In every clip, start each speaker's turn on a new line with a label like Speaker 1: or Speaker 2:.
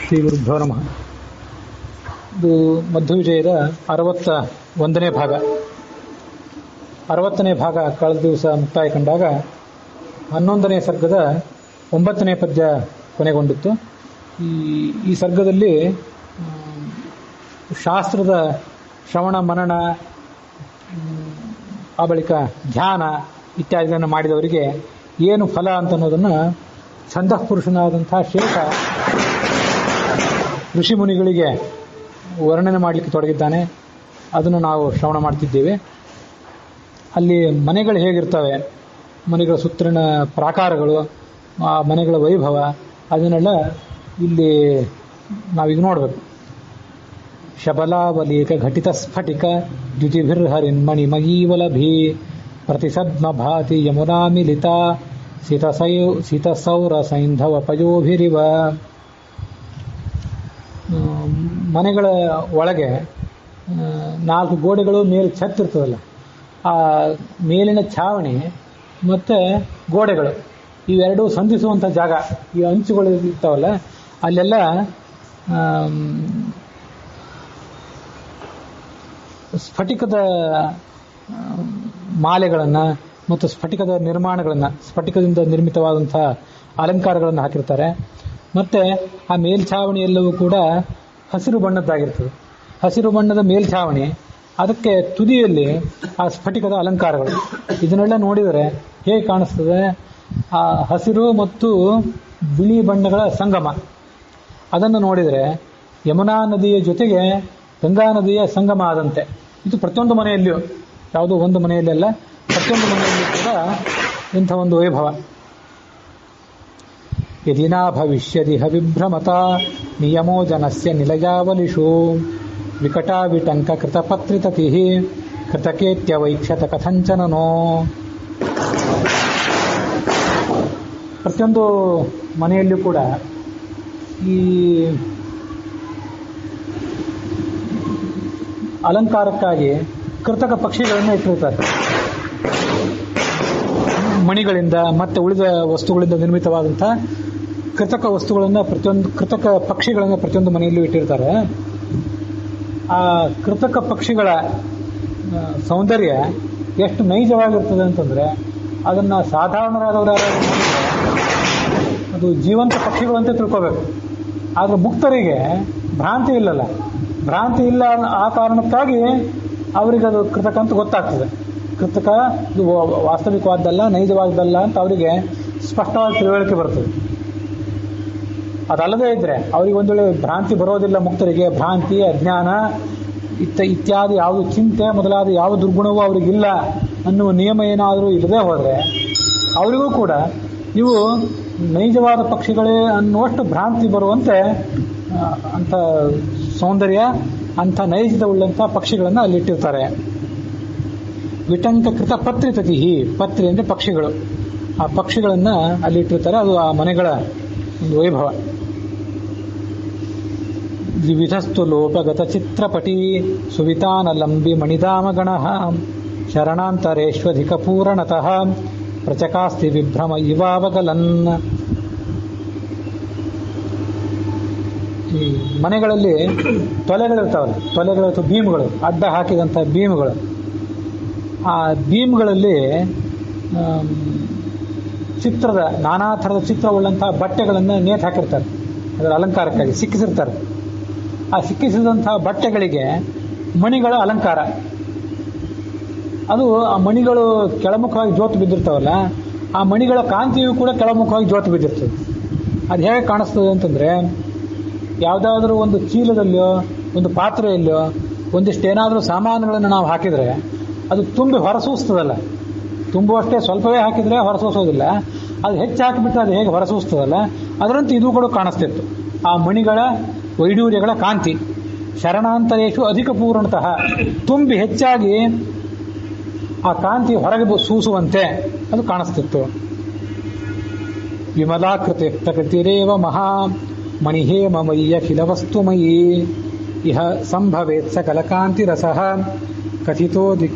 Speaker 1: ಶ್ರೀ ಗುರುಭ್ಯೋ ನಮಃ. ಇದು ಮಧ್ವವಿಜಯದ 61ನೇ ಭಾಗ. 60ನೇ ಭಾಗ ಕಳೆದ ದಿವಸ ಮುಕ್ತಾಯ ಕಂಡಾಗ 11ನೇ ಸರ್ಗದ 9ನೇ ಪದ್ಯ ಕೊನೆಗೊಂಡಿತ್ತು. ಈ ಸರ್ಗದಲ್ಲಿ ಶಾಸ್ತ್ರದ ಶ್ರವಣ ಮನನ ಆ ಬಳಿಕ ಧ್ಯಾನ ಇತ್ಯಾದಿಗಳನ್ನು ಮಾಡಿದವರಿಗೆ ಏನು ಫಲ ಅಂತನ್ನೋದನ್ನು ಛಂದಃಪುರುಷನಾದಂಥ ಶೇಷ ಋಷಿ ಮುನಿಗಳಿಗೆ ವರ್ಣನೆ ಮಾಡಲಿಕ್ಕೆ ತೊಡಗಿದ್ದಾನೆ. ಅದನ್ನು ನಾವು ಶ್ರವಣ ಮಾಡ್ತಿದ್ದೇವೆ. ಅಲ್ಲಿ ಮನೆಗಳು ಹೇಗಿರ್ತವೆ, ಮನೆಗಳ ಸುತ್ತಲಿನ ಪ್ರಾಕಾರಗಳು, ಆ ಮನೆಗಳ ವೈಭವ, ಅದನ್ನೆಲ್ಲ ಇಲ್ಲಿ ನಾವೀಗ ನೋಡಬೇಕು. ಶಬಲಾವಲೇಕ ಘಟಿತ ಸ್ಫಟಿಕ ದ್ಯುತಿಭಿರ್ಹರಿನ್ಮಣಿ ಮಗೀವಲಭಿ ಪ್ರತಿಸದ್ಮ ಭಾತಿ ಯಮುನಾ ಮಿಲಿತ ಸಿತಸೌರ ಸೈಂಧವ ಪಯೋಭಿರಿವ. ಮನೆಗಳ ಒಳಗೆ 4 ಗೋಡೆಗಳು ಮೇಲೆ ಛತ್ತಿರ್ತದಲ್ಲ, ಆ ಮೇಲಿನ ಛಾವಣಿ ಮತ್ತು ಗೋಡೆಗಳು ಇವೆರಡೂ ಸಂಧಿಸುವಂಥ ಜಾಗ, ಈ ಅಂಚುಗಳು ಇರ್ತಾವಲ್ಲ, ಅಲ್ಲೆಲ್ಲ ಸ್ಫಟಿಕದ ಮಾಲೆಗಳನ್ನು ಮತ್ತು ಸ್ಫಟಿಕದ ನಿರ್ಮಾಣಗಳನ್ನು, ಸ್ಫಟಿಕದಿಂದ ನಿರ್ಮಿತವಾದಂಥ ಅಲಂಕಾರಗಳನ್ನು ಹಾಕಿರ್ತಾರೆ. ಮತ್ತು ಆ ಮೇಲ್ಛಾವಣಿ ಎಲ್ಲವೂ ಕೂಡ ಹಸಿರು ಬಣ್ಣದ್ದಾಗಿರ್ತದೆ. ಹಸಿರು ಬಣ್ಣದ ಮೇಲ್ಛಾವಣಿ, ಅದಕ್ಕೆ ತುದಿಯಲ್ಲಿ ಆ ಸ್ಫಟಿಕದ ಅಲಂಕಾರಗಳು. ಇದನ್ನೆಲ್ಲ ನೋಡಿದರೆ ಹೇಗೆ ಕಾಣಿಸ್ತದೆ? ಆ ಹಸಿರು ಮತ್ತು ಬಿಳಿ ಬಣ್ಣಗಳ ಸಂಗಮ. ಅದನ್ನು ನೋಡಿದರೆ ಯಮುನಾ ನದಿಯ ಜೊತೆಗೆ ಗಂಗಾ ನದಿಯ ಸಂಗಮ ಆದಂತೆ. ಇದು ಪ್ರತಿಯೊಂದು ಮನೆಯಲ್ಲಿಯೂ, ಯಾವುದೋ ಒಂದು ಮನೆಯಲ್ಲೆಲ್ಲ, ಪ್ರತಿಯೊಂದು ಮನೆಯಲ್ಲಿಯೂ ಕೂಡ ಇಂಥ ಒಂದು ವೈಭವ. ಯದಿನಾ ಭವಿಷ್ಯದಿಹ ವಿಭ್ರಮತ ನಿಯಮೋ ಜನಸ್ಯ ನಿಲಯಾವಲಿಷು ವಿಕಟಾವಿಟಂಕ ಕೃತಪತ್ರಿತತಿ ಕೃತಕೇತ್ಯವೈಕ್ಷತ ಕಥಂಚನನೋ. ಪ್ರತಿಯೊಂದು ಮನೆಯಲ್ಲಿಯೂ ಕೂಡ ಈ ಅಲಂಕಾರಕ್ಕಾಗಿ ಕೃತಕ ಪಕ್ಷಿಗಳನ್ನು ಇಟ್ಟಿರ್ತಾರೆ. ಮಣಿಗಳಿಂದ ಮತ್ತು ಉಳಿದ ವಸ್ತುಗಳಿಂದ ನಿರ್ಮಿತವಾದಂಥ ಕೃತಕ ವಸ್ತುಗಳನ್ನು, ಕೃತಕ ಪಕ್ಷಿಗಳನ್ನು ಪ್ರತಿಯೊಂದು ಮನೆಯಲ್ಲೂ ಇಟ್ಟಿರ್ತಾರೆ. ಆ ಕೃತಕ ಪಕ್ಷಿಗಳ ಸೌಂದರ್ಯ ಎಷ್ಟು ನೈಜವಾಗಿರ್ತದೆ ಅಂತಂದರೆ, ಅದನ್ನು ಸಾಧಾರಣರಾದವರು ಅದು ಜೀವಂತ ಪಕ್ಷಿಗಳಂತೆ ತಿಳ್ಕೋಬೇಕು. ಆದರೆ ಮುಕ್ತರಿಗೆ ಭ್ರಾಂತಿ ಇಲ್ಲಲ್ಲ, ಭ್ರಾಂತಿ ಇಲ್ಲ. ಆ ಕಾರಣಕ್ಕಾಗಿ ಅವರಿಗೆ ಅದು ಕೃತಕ ಅಂತ ಗೊತ್ತಾಗ್ತದೆ. ಕೃತಕ ಇದು ವಾಸ್ತವಿಕವಾದ್ದಲ್ಲ, ನೈಜವಾದ್ದಲ್ಲ ಅಂತ ಅವರಿಗೆ ಸ್ಪಷ್ಟವಾದ ತಿಳುವಳಿಕೆ ಬರ್ತದೆ. ಅದಲ್ಲದೇ ಇದ್ದರೆ ಅವರಿಗೆ ಒಂದು ವೇಳೆ ಭ್ರಾಂತಿ ಬರೋದಿಲ್ಲ. ಮುಕ್ತರಿಗೆ ಭ್ರಾಂತಿ, ಅಜ್ಞಾನ ಇತ್ಯಾದಿ ಯಾವುದು ಚಿಂತೆ ಮೊದಲಾದ ಯಾವ ದುರ್ಗುಣವೂ ಅವರಿಗಿಲ್ಲ ಅನ್ನುವ ನಿಯಮ ಏನಾದರೂ ಇಲ್ಲದೆ ಹೋದರೆ ಅವರಿಗೂ ಕೂಡ ಇವು ನೈಜವಾದ ಪಕ್ಷಿಗಳೇ ಅನ್ನುವಷ್ಟು ಭ್ರಾಂತಿ ಬರುವಂತೆ ಅಂಥ ಸೌಂದರ್ಯ, ಅಂಥ ನೈಜದವುಳ್ಳಂಥ ಪಕ್ಷಿಗಳನ್ನು ಅಲ್ಲಿಟ್ಟಿರ್ತಾರೆ. ವಿಟಂಕ ಕೃತ ಪತ್ರಿತತಿ, ಪತ್ರಿ ಅಂದರೆ ಪಕ್ಷಿಗಳು. ಆ ಪಕ್ಷಿಗಳನ್ನು ಅಲ್ಲಿಟ್ಟಿರ್ತಾರೆ. ಅದು ಆ ಮನೆಗಳ ಒಂದು ವೈಭವ. ವಿವಿಧಸ್ತು ಲೋಪಗತ ಚಿತ್ರಪಟಿ ಸುವಿತಾನಲಂಬಿ ಮಣಿಧಾಮಗಣ ಶರಣಾಂತರೇಶ್ವಧಿಕ ಪೂರಣತಃ ಪ್ರಚಕಾಸ್ತಿ ವಿಭ್ರಮ ಇವಾವಗಲನ್. ಈ ಮನೆಗಳಲ್ಲಿ ತೊಲೆಗಳಿರ್ತಾವಲ್ಲ, ತೊಲೆಗಳು ಅಥವಾ ಬೀಮ್ಗಳು, ಅಡ್ಡ ಹಾಕಿದಂಥ ಬೀಮ್ಗಳು. ಆ ಬೀಮ್ಗಳಲ್ಲಿ ಚಿತ್ರದ, ನಾನಾ ಥರದ ಚಿತ್ರವುಳ್ಳಂಥ ಬಟ್ಟೆಗಳನ್ನು ನೇತು ಹಾಕಿರ್ತಾರೆ. ಅದರ ಅಲಂಕಾರಕ್ಕಾಗಿ ಸಿಕ್ಕಿಸಿರ್ತಾರೆ. ಆ ಸಿಕ್ಕಿಸಿದಂಥ ಬಟ್ಟೆಗಳಿಗೆ ಮಣಿಗಳ ಅಲಂಕಾರ. ಅದು ಆ ಮಣಿಗಳು ಕೆಳಮುಖವಾಗಿ ಜೋತು ಬಿದ್ದಿರ್ತಾವಲ್ಲ, ಆ ಮಣಿಗಳ ಕಾಂತಿಯೂ ಕೂಡ ಕೆಳಮುಖವಾಗಿ ಜೋತು ಬಿದ್ದಿರ್ತದೆ. ಅದು ಹೇಗೆ ಕಾಣಿಸ್ತದೆ ಅಂತಂದರೆ, ಯಾವುದಾದ್ರೂ ಒಂದು ಚೀಲದಲ್ಲಿಯೋ ಒಂದು ಪಾತ್ರೆಯಲ್ಲೋ ಒಂದಿಷ್ಟು ಏನಾದರೂ ಸಾಮಾನುಗಳನ್ನು ನಾವು ಹಾಕಿದರೆ ಅದು ತುಂಬಿ ಹೊರಸೂಸ್ತದಲ್ಲ. ತುಂಬುವಷ್ಟೇ ಸ್ವಲ್ಪವೇ ಹಾಕಿದರೆ ಹೊರಸೂಸೋದಿಲ್ಲ. ಅದು ಹೆಚ್ಚು ಹಾಕಿಬಿಟ್ರೆ ಅದು ಹೇಗೆ ಹೊರಸೂಸ್ತದಲ್ಲ, ಅದರಂತೆ ಇದು ಕೂಡ ಕಾಣಿಸ್ತಿತ್ತು. ಆ ಮಣಿಗಳ ವೈಡೂರ್ಯಗಳ ಕಾಂತಿ ಶರಣಾಂತರೇಶು ಅಧಿಕ ಪೂರ್ಣತಃ, ತುಂಬಿ ಹೆಚ್ಚಾಗಿ ಆ ಕಾಂತಿ ಹೊರಗೆ ಸೂಸುವಂತೆ ಅದು ಕಾಣಿಸ್ತಿತ್ತು. ವಿಮಲಾಕೃತಿ ಪ್ರಕೃತಿರೇವ ಮಹಾ ಮಣಿಹೇ ಮಮಯ್ಯ ಖಿಲ ವಸ್ತುಮಯೀ ಇಹ ಸಂಭವೇತ್ ಸಕಲ ಕಾಂತಿ ರಸಃ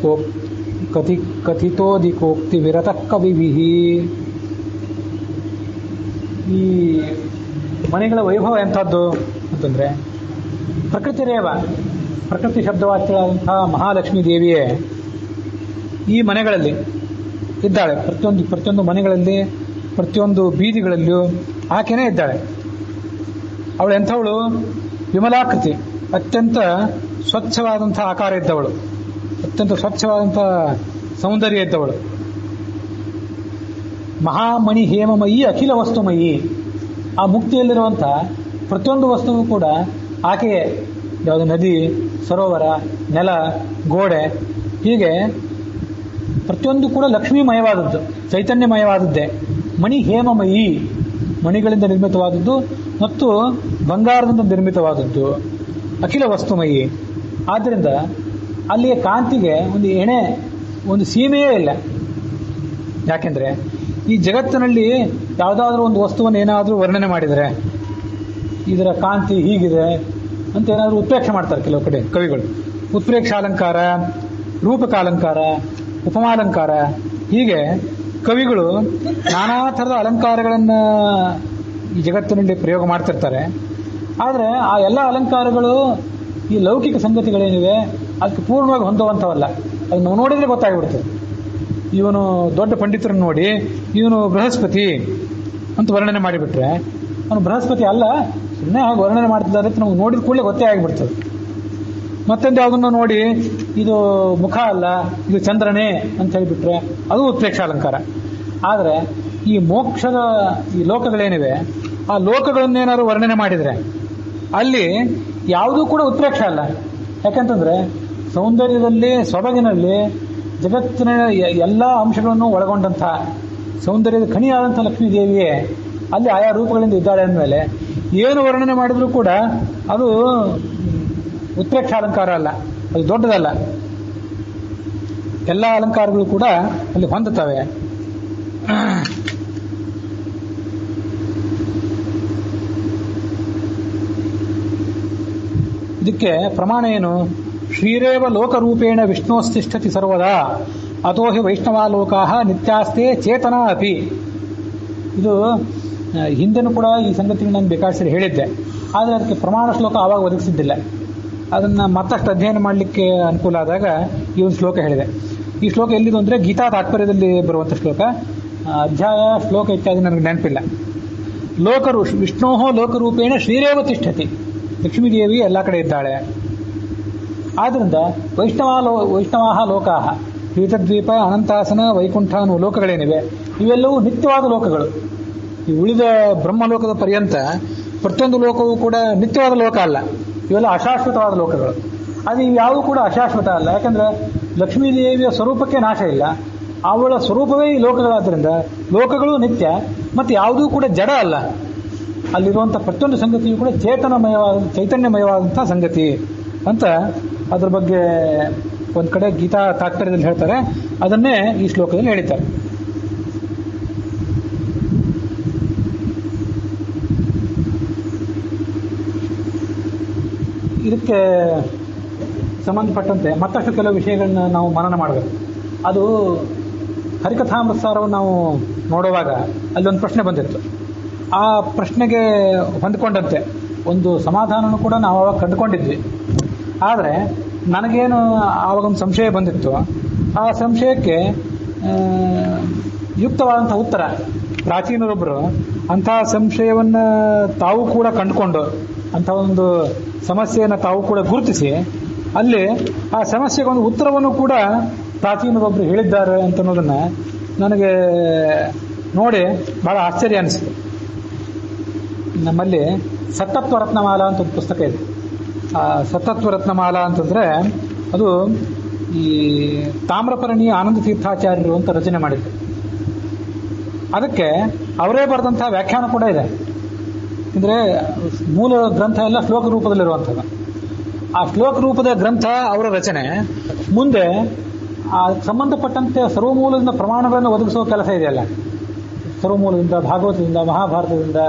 Speaker 1: ಕಥಿತೋದಿಕೋಕ್ತಿ ವಿರತಃ ಕವಿಭಿಃ. ಈ ಮನೆಗಳ ವೈಭವ ಎಂಥದ್ದು ಅಂತಂದರೆ ಪ್ರಕೃತಿರೇವ, ಪ್ರಕೃತಿ ಶಬ್ದವಾಚ್ಯರಾದಂತಹ ಮಹಾಲಕ್ಷ್ಮೀ ದೇವಿಯೇ ಈ ಮನೆಗಳಲ್ಲಿ ಇದ್ದಾಳೆ. ಪ್ರತಿಯೊಂದು ಮನೆಗಳಲ್ಲಿ, ಪ್ರತಿಯೊಂದು ಬೀದಿಗಳಲ್ಲಿಯೂ ಆಕೆನೇ ಇದ್ದಾಳೆ. ಅವಳು ಎಂಥವಳು? ವಿಮಲಾಕೃತಿ, ಅತ್ಯಂತ ಸ್ವಚ್ಛವಾದಂಥ ಆಕಾರ ಇದ್ದವಳು, ಅತ್ಯಂತ ಸ್ವಚ್ಛವಾದಂಥ ಸೌಂದರ್ಯ ಇದ್ದವಳು. ಮಹಾಮಣಿ ಹೇಮಮಯಿ ಅಖಿಲ ವಸ್ತುಮಯಿ, ಆ ಮುಕ್ತಿಯಲ್ಲಿರುವಂಥ ಪ್ರತಿಯೊಂದು ವಸ್ತುವು ಕೂಡ ಆಕೆಯೇ. ಯಾವುದು? ನದಿ, ಸರೋವರ, ನೆಲ, ಗೋಡೆ, ಹೀಗೆ ಪ್ರತಿಯೊಂದು ಕೂಡ ಲಕ್ಷ್ಮೀಮಯವಾದದ್ದು, ಚೈತನ್ಯಮಯವಾದದ್ದೇ. ಮಣಿ ಹೇಮಮಯಿ, ಮಣಿಗಳಿಂದ ನಿರ್ಮಿತವಾದದ್ದು ಮತ್ತು ಬಂಗಾರದಿಂದ ನಿರ್ಮಿತವಾದದ್ದು. ಅಖಿಲ ವಸ್ತುಮಯಿ, ಆದ್ದರಿಂದ ಅಲ್ಲಿಯ ಕಾಂತಿಗೆ ಒಂದು ಎಣೆ, ಒಂದು ಸೀಮೆಯೇ ಇಲ್ಲ. ಯಾಕೆಂದರೆ ಈ ಜಗತ್ತಿನಲ್ಲಿ ಯಾವುದಾದ್ರೂ ಒಂದು ವಸ್ತುವನ್ನು ಏನಾದರೂ ವರ್ಣನೆ ಮಾಡಿದರೆ ಇದರ ಕಾಂತಿ ಹೀಗಿದೆ ಅಂತ ಏನಾದರೂ ಉತ್ಪ್ರೇಕ್ಷೆ ಮಾಡ್ತಾರೆ ಕೆಲವು ಕಡೆ ಕವಿಗಳು. ಉತ್ಪ್ರೇಕ್ಷಾಲಂಕಾರ, ರೂಪಕಾಲಂಕಾರ, ಉಪಮಾಲಂಕಾರ, ಹೀಗೆ ಕವಿಗಳು ನಾನಾ ಥರದ ಅಲಂಕಾರಗಳನ್ನು ಈ ಜಗತ್ತಿನಲ್ಲಿ ಪ್ರಯೋಗ ಮಾಡ್ತಿರ್ತಾರೆ. ಆದರೆ ಆ ಎಲ್ಲ ಅಲಂಕಾರಗಳು ಈ ಲೌಕಿಕ ಸಂಗತಿಗಳೇನಿವೆ ಅದಕ್ಕೆ ಪೂರ್ಣವಾಗಿ ಹೊಂದುವಂಥವಲ್ಲ. ಅದನ್ನು ನಾವು ನೋಡಿದರೆ ಗೊತ್ತಾಗ್ಬಿಡ್ತದೆ. ಇವನು ದೊಡ್ಡ ಪಂಡಿತರನ್ನು ನೋಡಿ ಇವನು ಬೃಹಸ್ಪತಿ ಅಂತ ವರ್ಣನೆ ಮಾಡಿಬಿಟ್ರೆ ಅವನು ಬೃಹಸ್ಪತಿ ಅಲ್ಲ, ಸುಮ್ಮನೆ ಹಾಗೆ ವರ್ಣನೆ ಮಾಡ್ತಿದ್ದಾರೆ ಅಂತ ನಮ್ಗೆ ನೋಡಿದ ಕೂಡಲೇ ಗೊತ್ತೇ ಆಗಿಬಿಡ್ತದೆ. ಮತ್ತೊಂದು ಯಾವುದನ್ನು ನೋಡಿ ಇದು ಮುಖ ಅಲ್ಲ, ಇದು ಚಂದ್ರನೇ ಅಂತ ಹೇಳಿಬಿಟ್ರೆ ಅದು ಉತ್ಪ್ರೇಕ್ಷ ಅಲಂಕಾರ. ಆದರೆ ಈ ಮೋಕ್ಷದ ಈ ಲೋಕಗಳೇನಿವೆ ಆ ಲೋಕಗಳನ್ನೇನಾದ್ರು ವರ್ಣನೆ ಮಾಡಿದರೆ ಅಲ್ಲಿ ಯಾವುದೂ ಕೂಡ ಉತ್ಪ್ರೇಕ್ಷ ಅಲ್ಲ. ಯಾಕಂತಂದರೆ ಸೌಂದರ್ಯದಲ್ಲಿ, ಸೊಬಗಿನಲ್ಲಿ, ಜಗತ್ತಿನ ಎಲ್ಲ ಅಂಶಗಳನ್ನು ಒಳಗೊಂಡಂಥ ಸೌಂದರ್ಯದ ಖಣಿಯಾದಂಥ ಲಕ್ಷ್ಮೀ ದೇವಿಯೇ ಅಲ್ಲಿ ಆಯಾ ರೂಪಗಳಿಂದ ಇದ್ದಾಳೆ ಅಂದಮೇಲೆ ಏನು ವರ್ಣನೆ ಮಾಡಿದರೂ ಕೂಡ ಅದು ಉತ್ಪ್ರೇಕ್ಷ ಅಲಂಕಾರ ಅಲ್ಲ, ಅದು ದೊಡ್ಡದಲ್ಲ. ಎಲ್ಲ ಅಲಂಕಾರಗಳು ಕೂಡ ಅಲ್ಲಿ ಹೊಂದುತ್ತವೆ. ಇದಕ್ಕೆ ಪ್ರಮಾಣ ಏನು? ಶ್ರೀರೇವ ಲೋಕರೂಪೇಣ ವಿಷ್ಣೋಸ್ತಿಷ್ಠತಿ ಸರ್ವದಾ ಅಥೋ ಹಿ ವೈಷ್ಣವಾಲೋಕಾ ನಿತ್ಯಾಸ್ತೆ ಚೇತನ ಅಪಿ. ಇದು ಹಿಂದೆನೂ ಕೂಡ ಈ ಸಂಗತಿ ನಾನು ಬೇಕಾದ್ರೆ ಹೇಳಿದ್ದೆ, ಆದರೆ ಅದಕ್ಕೆ ಪ್ರಮಾಣ ಶ್ಲೋಕ ಆವಾಗ ಒದಗಿಸಿದ್ದಿಲ್ಲ. ಅದನ್ನು ಮತ್ತಷ್ಟು ಅಧ್ಯಯನ ಮಾಡಲಿಕ್ಕೆ ಅನುಕೂಲ ಆದಾಗ ಈ ಒಂದು ಶ್ಲೋಕ ಹೇಳಿದೆ. ಈ ಶ್ಲೋಕ ಎಲ್ಲಿದು ಅಂದರೆ ಗೀತಾ ತಾತ್ಪರ್ಯದಲ್ಲಿ ಬರುವಂಥ ಶ್ಲೋಕ. ಅಧ್ಯಾಯ ಶ್ಲೋಕ ಇತ್ಯಾದಿ ನನಗೆ ನೆನಪಿಲ್ಲ. ವಿಷ್ಣೋ ಲೋಕರೂಪೇಣ ಶ್ರೀರೇವ ತಿಷ್ಠತಿ, ಲಕ್ಷ್ಮೀದೇವಿ ಎಲ್ಲ ಕಡೆ ಇದ್ದಾಳೆ. ಆದ್ದರಿಂದ ವೈಷ್ಣವಾಹ ಲೋಕಾಹ, ಪೀಠದ್ವೀಪ, ಅನಂತಾಸನ, ವೈಕುಂಠ ಅನ್ನುವ ಲೋಕಗಳೇನಿವೆ ಇವೆಲ್ಲವೂ ನಿತ್ಯವಾದ ಲೋಕಗಳು. ಈ ಉಳಿದ ಬ್ರಹ್ಮಲೋಕದ ಪರ್ಯಂತ ಪ್ರತಿಯೊಂದು ಲೋಕವೂ ಕೂಡ ನಿತ್ಯವಾದ ಲೋಕ ಅಲ್ಲ, ಇವೆಲ್ಲ ಅಶಾಶ್ವತವಾದ ಲೋಕಗಳು. ಅದು ಇವ್ಯಾವೂ ಕೂಡ ಅಶಾಶ್ವತ ಅಲ್ಲ. ಯಾಕಂದರೆ ಲಕ್ಷ್ಮೀದೇವಿಯ ಸ್ವರೂಪಕ್ಕೆ ನಾಶ ಇಲ್ಲ, ಅವಳ ಸ್ವರೂಪವೇ ಈ ಲೋಕಗಳಾದ್ದರಿಂದ ಲೋಕಗಳು ನಿತ್ಯ ಮತ್ತು ಯಾವುದೂ ಕೂಡ ಜಡ ಅಲ್ಲ. ಅಲ್ಲಿರುವಂಥ ಪ್ರತಿಯೊಂದು ಸಂಗತಿಯೂ ಕೂಡ ಚೈತನ್ಯಮಯವಾದಂಥ ಸಂಗತಿ ಅಂತ ಅದ್ರ ಬಗ್ಗೆ ಒಂದು ಕಡೆ ಗೀತಾ ತಾತ್ಪರ್ಯದಲ್ಲಿ ಹೇಳ್ತಾರೆ. ಅದನ್ನೇ ಈ ಶ್ಲೋಕದಲ್ಲಿ ಹೇಳಿದ್ದಾರೆ. ಇದಕ್ಕೆ ಸಂಬಂಧಪಟ್ಟಂತೆ ಮತ್ತಷ್ಟು ಕೆಲವು ವಿಷಯಗಳನ್ನ ನಾವು ಮನನ ಮಾಡಬೇಕು. ಅದು ಹರಿಕಥಾಮೃತಸಾರವನ್ನು ನಾವು ನೋಡುವಾಗ ಅಲ್ಲೊಂದು ಪ್ರಶ್ನೆ ಬಂದಿತ್ತು. ಆ ಪ್ರಶ್ನೆಗೆ ಹೊಂದಿಕೊಂಡಂತೆ ಒಂದು ಸಮಾಧಾನನೂ ಕೂಡ ನಾವು ಆವಾಗ ಕಂಡುಕೊಂಡಿದ್ವಿ. ಆದರೆ ನನಗೇನು ಆವಾಗೊಂದು ಸಂಶಯ ಬಂದಿತ್ತು, ಆ ಸಂಶಯಕ್ಕೆ ಯುಕ್ತವಾದಂಥ ಉತ್ತರ ಪ್ರಾಚೀನರೊಬ್ಬರು ಅಂತಹ ಸಂಶಯವನ್ನು ತಾವು ಕೂಡ ಕಂಡುಕೊಂಡು ಅಂಥ ಒಂದು ಸಮಸ್ಯೆಯನ್ನು ತಾವು ಕೂಡ ಗುರುತಿಸಿ ಅಲ್ಲಿ ಆ ಸಮಸ್ಯೆಗೆ ಒಂದು ಉತ್ತರವನ್ನು ಕೂಡ ಪ್ರಾಚೀನರೊಬ್ಬರು ಹೇಳಿದ್ದಾರೆ ಅಂತ ಅನ್ನೋದನ್ನು ನನಗೆ ನೋಡಿ ಬಹಳ ಆಶ್ಚರ್ಯ ಅನಿಸಿತು. ನಮ್ಮಲ್ಲಿ ಸತ್ತತ್ವ ರತ್ನಮಾಲಾ ಅಂತ ಒಂದು ಪುಸ್ತಕ ಇದೆ. ಆ ಸತ್ತತ್ವ ರತ್ನಮಾಲಾ ಅಂತಂದರೆ ಅದು ಈ ತಾಮ್ರಪರ್ಣಿ ಆನಂದ ತೀರ್ಥಾಚಾರ್ಯರು ಅಂತ ರಚನೆ ಮಾಡಿದ್ರು. ಅದಕ್ಕೆ ಅವರೇ ಬರೆದಂಥ ವ್ಯಾಖ್ಯಾನ ಕೂಡ ಇದೆ. ಅಂದರೆ ಮೂಲ ಗ್ರಂಥ ಎಲ್ಲ ಶ್ಲೋಕ ರೂಪದಲ್ಲಿರುವಂಥದ್ದು. ಆ ಶ್ಲೋಕ ರೂಪದ ಗ್ರಂಥ ಅವರ ರಚನೆ ಮುಂದೆ ಆ ಸಂಬಂಧಪಟ್ಟಂತೆ ಸರ್ವಮೂಲದಿಂದ ಪ್ರಮಾಣಗಳನ್ನು ಒದಗಿಸುವ ಕೆಲಸ ಇದೆಯಲ್ಲ, ಸರ್ವಮೂಲದಿಂದ, ಭಾಗವತದಿಂದ, ಮಹಾಭಾರತದಿಂದ,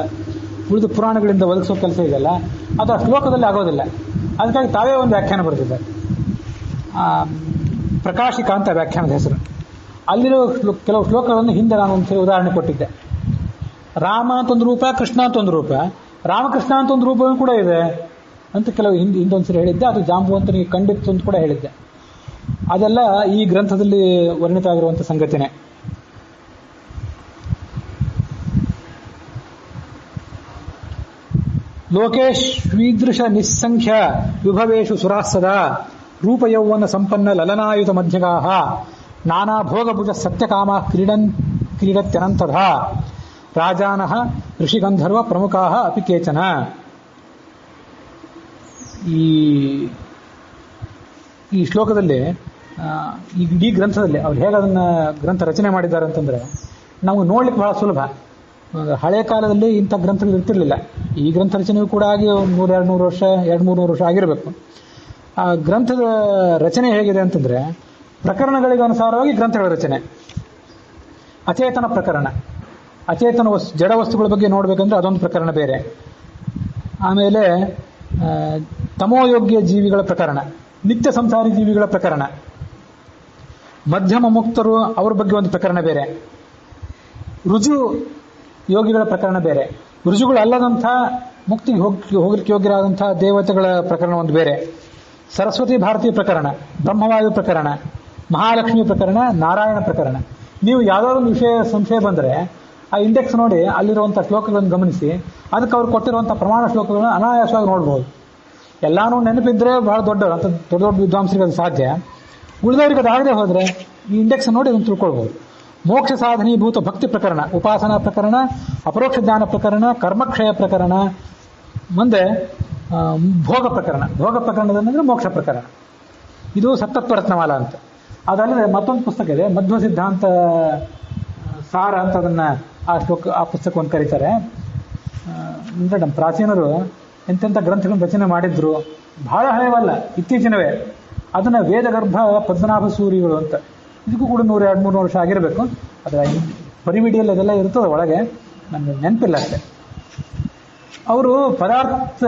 Speaker 1: ಉಳಿದ ಪುರಾಣಗಳಿಂದ ಒದಗಿಸೋ ಕೆಲಸ ಇದೆಯಲ್ಲ, ಅದು ಆ ಶ್ಲೋಕದಲ್ಲಿ ಆಗೋದಿಲ್ಲ. ಅದಕ್ಕಾಗಿ ತಾವೇ ಒಂದು ವ್ಯಾಖ್ಯಾನ ಬರೆದಿದ್ದಾರೆ. ಪ್ರಕಾಶಿಕ ಅಂತ ವ್ಯಾಖ್ಯಾನದ ಹೆಸರು. ಅಲ್ಲಿರೋ ಕೆಲವು ಶ್ಲೋಕಗಳನ್ನು ಹಿಂದೆ ನಾನು ಒಂದು ಉದಾಹರಣೆ ಕೊಟ್ಟಿದ್ದೆ. ರಾಮ ಅಂತ ಒಂದು ರೂಪ, ಕೃಷ್ಣ ಅಂತ ಒಂದು ರೂಪ. ರಾಮಕೃಷ್ಣ ಅಂತ ಒಂದು ರೂಪವೂ ಕೂಡ ಇದೆ ಅಂತ ಕೆಲವು ಹಿಂದೊಂದ್ಸರಿ ಹೇಳಿದ್ದೆ. ಅದು ಜಾಂಬುವಂತನಿಗೆ ಕಂಡಿತ್ತು ಅಂತ ಕೂಡ ಹೇಳಿದ್ದೆ. ಅದೆಲ್ಲ ಈ ಗ್ರಂಥದಲ್ಲಿ ವರ್ಣಿತ ಆಗಿರುವಂಥ ಸಂಗತಿನೇ. ಲೋಕೇಶ್ವೀದೃಶ ನಿಸ್ಸಂಖ್ಯ ವಿಭವೇಶು ಸುರಾಸದ ರೂಪಯೌವನ ಸಂಪನ್ನ ಲಲನಾಯುತ ಮಧ್ಯಗಾಹ ನಾನಾ ಭೋಗಭುಜ ಸತ್ಯಕಾಮ ಕ್ರೀಡತ್ಯನಂತಧ ರಾಜಾನಃ ಋಷಿಗಂಧರ್ವ ಪ್ರಮುಖಾಃ ಅಪಿ ಕೇಚನ. ಈ ಶ್ಲೋಕದಲ್ಲಿ ಇಡೀ ಗ್ರಂಥದಲ್ಲಿ ಅವ್ರು ಹೇಗೆ ಅದನ್ನ ಗ್ರಂಥ ರಚನೆ ಮಾಡಿದ್ದಾರೆ ಅಂತಂದ್ರೆ ನಾವು ನೋಡ್ಲಿಕ್ಕೆ ಬಹಳ ಸುಲಭ. ಹಳೆ ಕಾಲದಲ್ಲಿ ಇಂಥ ಗ್ರಂಥಗಳು ಇರ್ತಿರ್ಲಿಲ್ಲ. ಈ ಗ್ರಂಥ ರಚನೆಯೂ ಕೂಡ ಆಗಿ 100-200 ವರ್ಷ 200-300 ವರ್ಷ ಆಗಿರಬೇಕು. ಆ ಗ್ರಂಥದ ರಚನೆ ಹೇಗಿದೆ ಅಂತಂದ್ರೆ ಪ್ರಕರಣಗಳಿಗೆ ಅನುಸಾರವಾಗಿ ಗ್ರಂಥಗಳ ರಚನೆ. ಅಚೇತನ ಪ್ರಕರಣ, ಅಚೇತನ ಜಡ ವಸ್ತುಗಳ ಬಗ್ಗೆ ನೋಡ್ಬೇಕಂದ್ರೆ ಅದೊಂದು ಪ್ರಕರಣ ಬೇರೆ. ಆಮೇಲೆ ತಮೋಯೋಗ್ಯ ಜೀವಿಗಳ ಪ್ರಕರಣ, ನಿತ್ಯ ಸಂಸಾರಿ ಜೀವಿಗಳ ಪ್ರಕರಣ, ಮಧ್ಯಮ ಮುಕ್ತರು ಅವ್ರ ಬಗ್ಗೆ ಒಂದು ಪ್ರಕರಣ ಬೇರೆ, ರುಜು ಯೋಗಿಗಳ ಪ್ರಕರಣ ಬೇರೆ, ರುಜುಗಳು ಅಲ್ಲದಂಥ ಮುಕ್ತಿಗೆ ಹೋಗ್ಲಿಕ್ಕೆ ಯೋಗ್ಯರಾದಂತಹ ದೇವತೆಗಳ ಪ್ರಕರಣ ಒಂದು ಬೇರೆ, ಸರಸ್ವತಿ ಭಾರತೀಯ ಪ್ರಕರಣ, ಬ್ರಹ್ಮವಾಯು ಪ್ರಕರಣ, ಮಹಾಲಕ್ಷ್ಮಿ ಪ್ರಕರಣ, ನಾರಾಯಣ ಪ್ರಕರಣ. ನೀವು ಯಾವುದಾದ್ರು ಒಂದು ವಿಷಯ ಸಂಶಯ ಬಂದರೆ ಆ ಇಂಡೆಕ್ಸ್ ನೋಡಿ ಅಲ್ಲಿರುವಂಥ ಶ್ಲೋಕಗಳನ್ನು ಗಮನಿಸಿ ಅದಕ್ಕೆ ಅವ್ರು ಕೊಟ್ಟಿರುವಂಥ ಪ್ರಮಾಣ ಶ್ಲೋಕಗಳನ್ನು ಅನಾಯಾಸವಾಗಿ ನೋಡ್ಬೋದು. ಎಲ್ಲಾನು ನೆನಪಿದ್ರೆ ಬಹಳ ದೊಡ್ಡ ದೊಡ್ಡ ವಿದ್ವಾಂಸರಿಗೆ ಅದು ಸಾಧ್ಯ. ಉಳಿದವರಿಗೆ ಅದಾಗದೆ ಹೋದರೆ ಈ ಇಂಡೆಕ್ಸ್ ನೋಡಿ ಅದನ್ನು ತಿಳ್ಕೊಳ್ಬೋದು. ಮೋಕ್ಷ ಸಾಧನೀಭೂತ ಭಕ್ತಿ ಪ್ರಕರಣ, ಉಪಾಸನಾ ಪ್ರಕರಣ, ಅಪರೋಕ್ಷ ಜ್ಞಾನ ಪ್ರಕರಣ, ಕರ್ಮಕ್ಷಯ ಪ್ರಕರಣ, ಮುಂದೆ ಭೋಗ ಪ್ರಕರಣ. ಭೋಗ ಪ್ರಕರಣದಂದ್ರೆ ಮೋಕ್ಷ ಪ್ರಕರಣ. ಇದು ಸತ್ತತ್ವ ರತ್ನಮಾಲ ಅಂತ. ಅದಲ್ಲದೆ ಮತ್ತೊಂದು ಪುಸ್ತಕ ಇದೆ, ಮಧ್ವ ಸಿದ್ಧಾಂತ ಸಾರ ಅಂತ, ಅದನ್ನ ಆ ಪುಸ್ತಕವನ್ನು ಕರೀತಾರೆ. ಅಂದ್ರೆ ನಮ್ಮ ಪ್ರಾಚೀನರು ಎಂತೆಂಥ ಗ್ರಂಥಗಳನ್ನು ರಚನೆ ಮಾಡಿದ್ರು, ಬಹಳ ಹಳೆಯವಲ್ಲ, ಇತ್ತೀಚಿನವೇ. ಅದನ್ನ ವೇದಗರ್ಭ ಪದ್ಮನಾಭ ಸೂರಿಗಳು ಅಂತ. ಇದಕ್ಕೂ ಕೂಡ 100-200 ವರ್ಷ ಆಗಿರಬೇಕು. ಅದರ ಪರಿಮಿಡಿಯಲ್ಲಿ ಅದೆಲ್ಲ ಇರ್ತದೆ ಒಳಗೆ, ನನಗೆ ನೆನಪಿಲ್ಲ ಅಷ್ಟೆ. ಅವರು ಪದಾರ್ಥ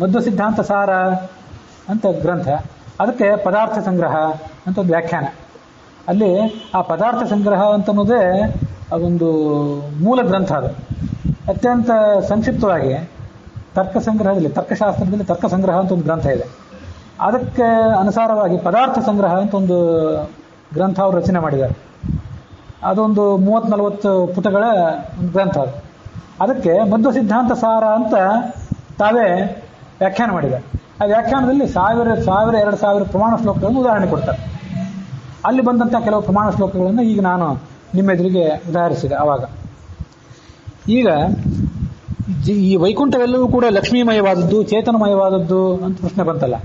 Speaker 1: ಮಧ್ವ ಸಿದ್ಧಾಂತ ಸಾರ ಅಂತ ಗ್ರಂಥ, ಅದಕ್ಕೆ ಪದಾರ್ಥ ಸಂಗ್ರಹ ಅಂತ ಒಂದು ವ್ಯಾಖ್ಯಾನ. ಅಲ್ಲಿ ಆ ಪದಾರ್ಥ ಸಂಗ್ರಹ ಅಂತನ್ನೋದೇ ಅದೊಂದು ಮೂಲ ಗ್ರಂಥ. ಅದು ಅತ್ಯಂತ ಸಂಕ್ಷಿಪ್ತವಾಗಿ ತರ್ಕ ಸಂಗ್ರಹದಲ್ಲಿ, ತರ್ಕಶಾಸ್ತ್ರದಲ್ಲಿ ತರ್ಕ ಸಂಗ್ರಹ ಅಂತ ಒಂದು ಗ್ರಂಥ ಇದೆ. ಅದಕ್ಕೆ ಅನುಸಾರವಾಗಿ ಪದಾರ್ಥ ಸಂಗ್ರಹ ಅಂತ ಒಂದು ಗ್ರಂಥ ಅವರು ರಚನೆ ಮಾಡಿದ್ದಾರೆ. ಅದೊಂದು 30-40 ಪುಟಗಳ ಒಂದು ಗ್ರಂಥ ಅದು. ಅದಕ್ಕೆ ಮಧ್ವ ಸಿದ್ಧಾಂತ ಸಾರ ಅಂತ ತಾವೇ ವ್ಯಾಖ್ಯಾನ ಮಾಡಿದ್ದಾರೆ. ಆ ವ್ಯಾಖ್ಯಾನದಲ್ಲಿ 1000-2000 ಪ್ರಮಾಣ ಶ್ಲೋಕಗಳನ್ನು ಉದಾಹರಣೆ ಕೊಡ್ತಾರೆ. ಅಲ್ಲಿ ಬಂದಂಥ ಕೆಲವು ಪ್ರಮಾಣ ಶ್ಲೋಕಗಳನ್ನು ಈಗ ನಾನು ನಿಮ್ಮ ಎದುರಿಗೆ ಉದಾಹರಿಸಿದೆ. ಆವಾಗ ಈಗ ಈ ವೈಕುಂಠವೆಲ್ಲವೂ ಕೂಡ ಲಕ್ಷ್ಮೀಮಯವಾದದ್ದು, ಚೇತನಮಯವಾದದ್ದು ಅಂತ ಪ್ರಶ್ನೆ ಬಂತಲ್ಲ.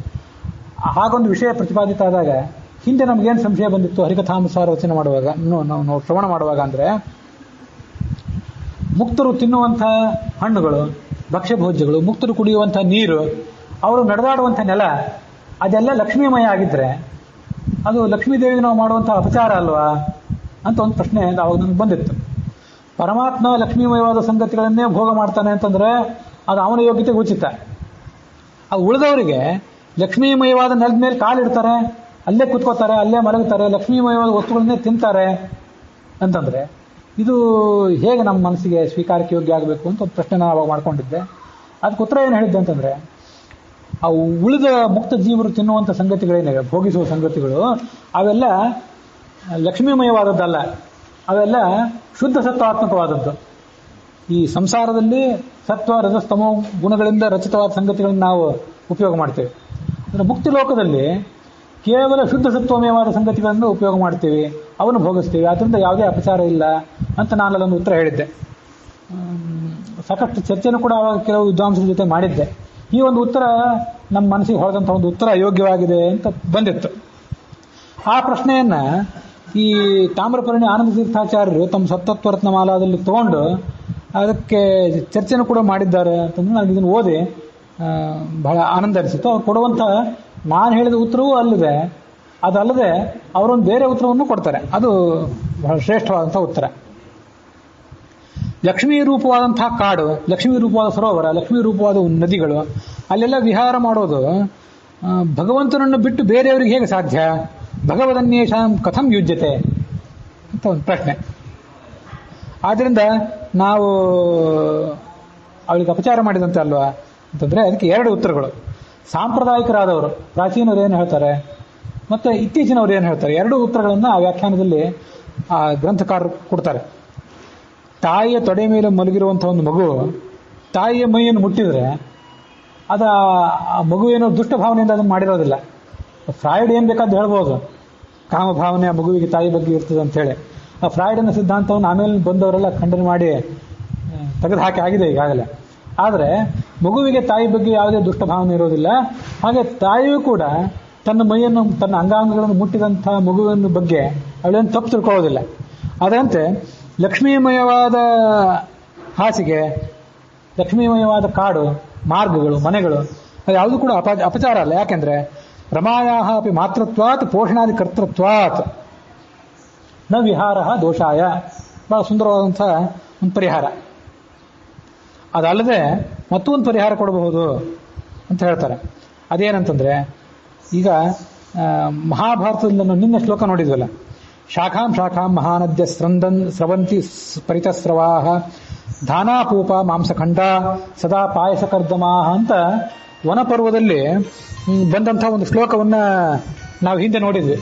Speaker 1: ಹಾಗೊಂದು ವಿಷಯ ಪ್ರತಿಪಾದಿತ ಆದಾಗ ಹಿಂದೆ ನಮಗೇನು ಸಂಶಯ ಬಂದಿತ್ತು ಹರಿಕಥಾನುಸಾರ ರಚನೆ ಮಾಡುವಾಗ, ನಾವು ಶ್ರವಣ ಮಾಡುವಾಗ, ಅಂದರೆ ಮುಕ್ತರು ತಿನ್ನುವಂಥ ಹಣ್ಣುಗಳು, ಭಕ್ಷ್ಯಭೋಜ್ಯಗಳು, ಮುಕ್ತರು ಕುಡಿಯುವಂಥ ನೀರು, ಅವರು ನಡೆದಾಡುವಂಥ ನೆಲ, ಅದೆಲ್ಲ ಲಕ್ಷ್ಮೀಮಯ ಆಗಿದ್ರೆ ಅದು ಲಕ್ಷ್ಮೀದೇವಿಗೆ ನಾವು ಮಾಡುವಂಥ ಅಪಚಾರ ಅಲ್ವಾ ಅಂತ ಒಂದು ಪ್ರಶ್ನೆ ಅವಾಗ ನನಗೆ ಬಂದಿತ್ತು. ಪರಮಾತ್ಮ ಲಕ್ಷ್ಮೀಮಯವಾದ ಸಂಗತಿಗಳನ್ನೇ ಭೋಗ ಮಾಡ್ತಾನೆ ಅಂತಂದ್ರೆ ಅದು ಅವನ ಯೋಗ್ಯತೆಗೆ ಉಚಿತ. ಆ ಉಳಿದವರಿಗೆ ಲಕ್ಷ್ಮೀಮಯವಾದ ನೆಲದ ಮೇಲೆ ಕಾಲಿಡ್ತಾರೆ, ಅಲ್ಲೇ ಕುತ್ಕೋತಾರೆ, ಅಲ್ಲೇ ಮಲಗುತ್ತಾರೆ, ಲಕ್ಷ್ಮೀಮಯವಾದ ವಸ್ತುಗಳನ್ನೇ ತಿಂತಾರೆ ಅಂತಂದ್ರೆ ಇದು ಹೇಗೆ ನಮ್ಮ ಮನಸ್ಸಿಗೆ ಸ್ವೀಕಾರಕ್ಕೆ ಯೋಗ್ಯ ಆಗಬೇಕು ಅಂತ ಒಂದು ಪ್ರಶ್ನೆ ನಾನು ಅವಾಗ ಮಾಡ್ಕೊಂಡಿದ್ದೆ. ಅದಕ್ಕೆ ಉತ್ತರ ಏನು ಹೇಳಿದ್ದೆ ಅಂತಂದ್ರೆ, ಆ ಉಳಿದ ಮುಕ್ತ ಜೀವರು ತಿನ್ನುವಂಥ ಸಂಗತಿಗಳೇನಿವೆ, ಭೋಗಿಸುವ ಸಂಗತಿಗಳು, ಅವೆಲ್ಲ ಲಕ್ಷ್ಮೀಮಯವಾದದ್ದಲ್ಲ, ಅವೆಲ್ಲ ಶುದ್ಧ ಸತ್ವಾತ್ಮಕವಾದದ್ದು. ಈ ಸಂಸಾರದಲ್ಲಿ ಸತ್ವ ರಜಸ್ತಮೋ ಗುಣಗಳಿಂದ ರಚಿತವಾದ ಸಂಗತಿಗಳನ್ನು ನಾವು ಉಪಯೋಗ ಮಾಡ್ತೇವೆ. ಅಂದರೆ ಮುಕ್ತಿ ಲೋಕದಲ್ಲಿ ಕೇವಲ ಶುದ್ಧ ಸತ್ವಮಯವಾದ ಸಂಗತಿಗಳನ್ನು ಉಪಯೋಗ ಮಾಡ್ತೀವಿ, ಅವನ್ನು ಭೋಗಿಸ್ತೀವಿ, ಅದರಿಂದ ಯಾವುದೇ ಅಪಚಾರ ಇಲ್ಲ ಅಂತ ನಾನು ಅದೊಂದು ಉತ್ತರ ಹೇಳಿದ್ದೆ. ಸಾಕಷ್ಟು ಚರ್ಚೆನೂ ಕೂಡ ಆವಾಗ ಕೆಲವು ವಿದ್ವಾಂಸರ ಜೊತೆ ಮಾಡಿದ್ದೆ. ಈ ಒಂದು ಉತ್ತರ ನಮ್ಮ ಮನಸ್ಸಿಗೆ ಹೊಳೆದಂಥ ಒಂದು ಉತ್ತರ ಯೋಗ್ಯವಾಗಿದೆ ಅಂತ ಬಂದಿತ್ತು. ಆ ಪ್ರಶ್ನೆಯನ್ನ ಈ ತಾಮ್ರಪರ್ಣಿ ಆನಂದ ತೀರ್ಥಾಚಾರ್ಯರು ತಮ್ಮ ಸತ್ತತ್ವ ರತ್ನಮಾಲಾದಲ್ಲಿ ತಗೊಂಡು ಅದಕ್ಕೆ ಚರ್ಚೆನೂ ಕೂಡ ಮಾಡಿದ್ದಾರೆ ಅಂತಂದ್ರೆ ನನಗೆ ಇದನ್ನು ಓದಿ ಬಹಳ ಆನಂದ ಅನಿಸಿತ್ತು. ಅವ್ರು ಕೊಡುವಂಥ ನಾನು ಹೇಳಿದ ಉತ್ತರವೂ ಅಲ್ಲಿದೆ, ಅದಲ್ಲದೆ ಅವರೊಂದು ಬೇರೆ ಉತ್ತರವನ್ನು ಕೊಡ್ತಾರೆ. ಅದು ಬಹಳ ಶ್ರೇಷ್ಠವಾದಂಥ ಉತ್ತರ. ಲಕ್ಷ್ಮೀ ರೂಪವಾದಂತಹ ಕಾಡು, ಲಕ್ಷ್ಮೀ ರೂಪವಾದ ಸರೋವರ, ಲಕ್ಷ್ಮೀ ರೂಪವಾದ ನದಿಗಳು, ಅಲ್ಲೆಲ್ಲ ವಿಹಾರ ಮಾಡೋದು ಭಗವಂತನನ್ನು ಬಿಟ್ಟು ಬೇರೆಯವರಿಗೆ ಹೇಗೆ ಸಾಧ್ಯ? ಭಗವದನ್ಯೇಷಾಂ ಕಥಂ ಯುಜ್ಯತೆ ಅಂತ ಒಂದು ಪ್ರಶ್ನೆ. ಆದ್ದರಿಂದ ನಾವು ಅವಳಿಗೆ ಅಪಚಾರ ಮಾಡಿದಂತೆ ಅಲ್ವಾ ಅಂತಂದ್ರೆ ಅದಕ್ಕೆ ಎರಡು ಉತ್ತರಗಳು. ಸಾಂಪ್ರದಾಯಿಕರಾದವರು ಪ್ರಾಚೀನರು ಏನು ಹೇಳ್ತಾರೆ, ಮತ್ತೆ ಇತ್ತೀಚಿನವ್ರು ಏನು ಹೇಳ್ತಾರೆ, ಎರಡು ಉತ್ತರಗಳನ್ನ ಆ ವ್ಯಾಖ್ಯಾನದಲ್ಲಿ ಆ ಗ್ರಂಥಕಾರರು ಕೊಡ್ತಾರೆ. ತಾಯಿಯ ತೊಡೆ ಮೇಲೆ ಮಲಗಿರುವಂತಹ ಒಂದು ಮಗು ತಾಯಿಯ ಮೈಯನ್ನು ಮುಟ್ಟಿದ್ರೆ ಅದ ಆ ಮಗು ಏನೋ ದುಷ್ಟ ಭಾವನೆಯಿಂದ ಅದನ್ನು ಮಾಡಿರೋದಿಲ್ಲ. ಫ್ರಾಯ್ಡ್ ಏನ್ ಬೇಕಾದ್ದು ಹೇಳ್ಬೋದು, ಕಾಮಭಾವನೆ ಆ ಮಗುವಿಗೆ ತಾಯಿ ಬಗ್ಗೆ ಇರ್ತದೆ ಅಂತ ಹೇಳಿ. ಆ ಫ್ರಾಯ್ಡಿನ ಸಿದ್ಧಾಂತವನ್ನು ಆಮೇಲೆ ಬಂದವರೆಲ್ಲ ಖಂಡನೆ ಮಾಡಿ ತೆಗೆದುಹಾಕಿ ಆಗಿದೆ ಈಗಾಗಲೇ. ಆದರೆ ಮಗುವಿಗೆ ತಾಯಿ ಬಗ್ಗೆ ಯಾವುದೇ ದುಷ್ಟ ಭಾವನೆ ಇರೋದಿಲ್ಲ. ಹಾಗೆ ತಾಯಿಯೂ ಕೂಡ ತನ್ನ ಮೈಯನ್ನು ತನ್ನ ಅಂಗಾಂಗಗಳನ್ನು ಮುಟ್ಟಿದಂತಹ ಮಗುವಿನ ಬಗ್ಗೆ ಅವಳೇನು ತಪ್ಪು ತಿಳ್ಕೊಳ್ಳೋದಿಲ್ಲ. ಅದರಂತೆ ಲಕ್ಷ್ಮೀಮಯವಾದ ಹಾಸಿಗೆ, ಲಕ್ಷ್ಮೀಮಯವಾದ ಕಾಡು, ಮಾರ್ಗಗಳು, ಮನೆಗಳು ಅದು ಯಾವುದು ಕೂಡ ಅಪಚಾರ ಅಲ್ಲ. ಯಾಕೆಂದ್ರೆ ರಮಾಯಾಹ ಅಪಿ ಮಾತೃತ್ವಾತ್ ಪೋಷಣಾದಿ ಕರ್ತೃತ್ವಾತ್ ನ ವಿಹಾರ ದೋಷಾಯ. ಬಹಳ ಸುಂದರವಾದಂತಹ ಒಂದು ಪರಿಹಾರ. ಅದಲ್ಲದೆ ಮತ್ತೊಂದು ಪರಿಹಾರ ಕೊಡಬಹುದು ಅಂತ ಹೇಳ್ತಾರೆ. ಅದೇನಂತಂದ್ರೆ, ಈಗ ಮಹಾಭಾರತದಲ್ಲಿ ನಾವು ನಿನ್ನೆ ಶ್ಲೋಕ ನೋಡಿದ್ವಲ್ಲ, ಶಾಖಾಂ ಶಾಖಾಂ ಮಹಾನದ್ಯ ಸ್ರವಂತಿ ಪರಿತಸ್ರವಾಹ ಧಾನಾಪೂಪ ಮಾಂಸಖಂಡ ಸದಾ ಪಾಯಸಕರ್ದಮಾಹ ಅಂತ ವನಪರ್ವದಲ್ಲಿ ಬಂದಂತಹ ಒಂದು ಶ್ಲೋಕವನ್ನ ನಾವು ಹಿಂದೆ ನೋಡಿದ್ವಿ.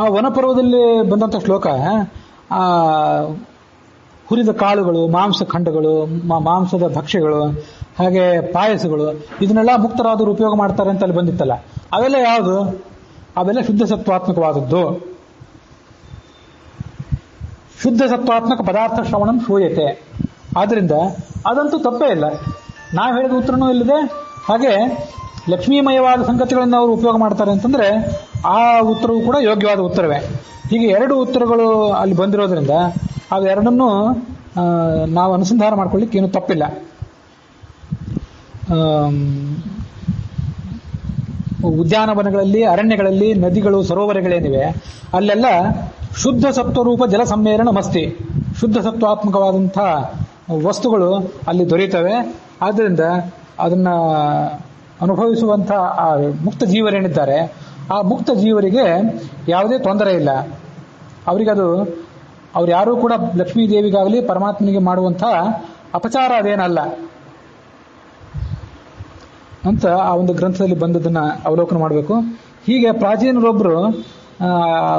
Speaker 1: ಆ ವನಪರ್ವದಲ್ಲಿ ಬಂದಂಥ ಶ್ಲೋಕ ಆ ಹುರಿದ ಕಾಳುಗಳು, ಮಾಂಸಖಂಡಗಳು, ಮಾಂಸದ ಭಕ್ಷ್ಯಗಳು, ಹಾಗೆ ಪಾಯಸಗಳು, ಇದನ್ನೆಲ್ಲ ಮುಕ್ತರಾದರು ಉಪಯೋಗ ಮಾಡ್ತಾರೆ ಅಂತ ಅಲ್ಲಿ ಬಂದಿತ್ತಲ್ಲ. ಅವೆಲ್ಲ ಯಾವುದು? ಅವೆಲ್ಲ ಶುದ್ಧ ಸತ್ವಾತ್ಮಕವಾದದ್ದು. ಶುದ್ಧ ಸತ್ವಾತ್ಮಕ ಪದಾರ್ಥ ಶ್ರವಣಂ ಶ್ರೂಯತೆ. ಆದ್ರಿಂದ ಅದಂತೂ ತಪ್ಪೇ ಇಲ್ಲ. ನಾವು ಹೇಳಿದ ಉತ್ತರನೂ ಇಲ್ಲದೆ, ಹಾಗೆ ಲಕ್ಷ್ಮೀಮಯವಾದ ಸಂಗತಿಗಳನ್ನು ಅವರು ಉಪಯೋಗ ಮಾಡ್ತಾರೆ ಅಂತಂದ್ರೆ ಆ ಉತ್ತರವು ಕೂಡ ಯೋಗ್ಯವಾದ ಉತ್ತರವೇ. ಹೀಗೆ ಎರಡು ಉತ್ತರಗಳು ಅಲ್ಲಿ ಬಂದಿರೋದ್ರಿಂದ ಅವೆರಡನ್ನೂ ನಾವು ಅನುಸಂಧಾನ ಮಾಡ್ಕೊಳ್ಳಿಕ್ಕೆ ಏನು ತಪ್ಪಿಲ್ಲ. ಉದ್ಯಾನವನಗಳಲ್ಲಿ, ಅರಣ್ಯಗಳಲ್ಲಿ, ನದಿಗಳು, ಸರೋವರಗಳೇನಿವೆ ಅಲ್ಲೆಲ್ಲ ಶುದ್ಧ ಸತ್ವರೂಪ ಜಲ ಸಮ್ಮೇಳನ ಮಸ್ತಿ, ಶುದ್ಧ ಸತ್ವಾತ್ಮಕವಾದಂಥ ವಸ್ತುಗಳು ಅಲ್ಲಿ ದೊರೆಯುತ್ತವೆ. ಆದ್ದರಿಂದ ಅದನ್ನ ಅನುಭವಿಸುವಂಥ ಆ ಮುಕ್ತ ಜೀವರೇನಿದ್ದಾರೆ, ಆ ಮುಕ್ತ ಜೀವರಿಗೆ ಯಾವುದೇ ತೊಂದರೆ ಇಲ್ಲ. ಅವರಿಗದು ಅವ್ರು ಯಾರೂ ಕೂಡ ಲಕ್ಷ್ಮೀ ದೇವಿಗಾಗಲಿ ಪರಮಾತ್ಮನಿಗೆ ಮಾಡುವಂಥ ಅಪಚಾರ ಅದೇನಲ್ಲ ಅಂತ ಆ ಒಂದು ಗ್ರಂಥದಲ್ಲಿ ಬಂದದನ್ನ ಅವಲೋಕನ ಮಾಡಬೇಕು. ಹೀಗೆ ಪ್ರಾಚೀನರೊಬ್ಬರು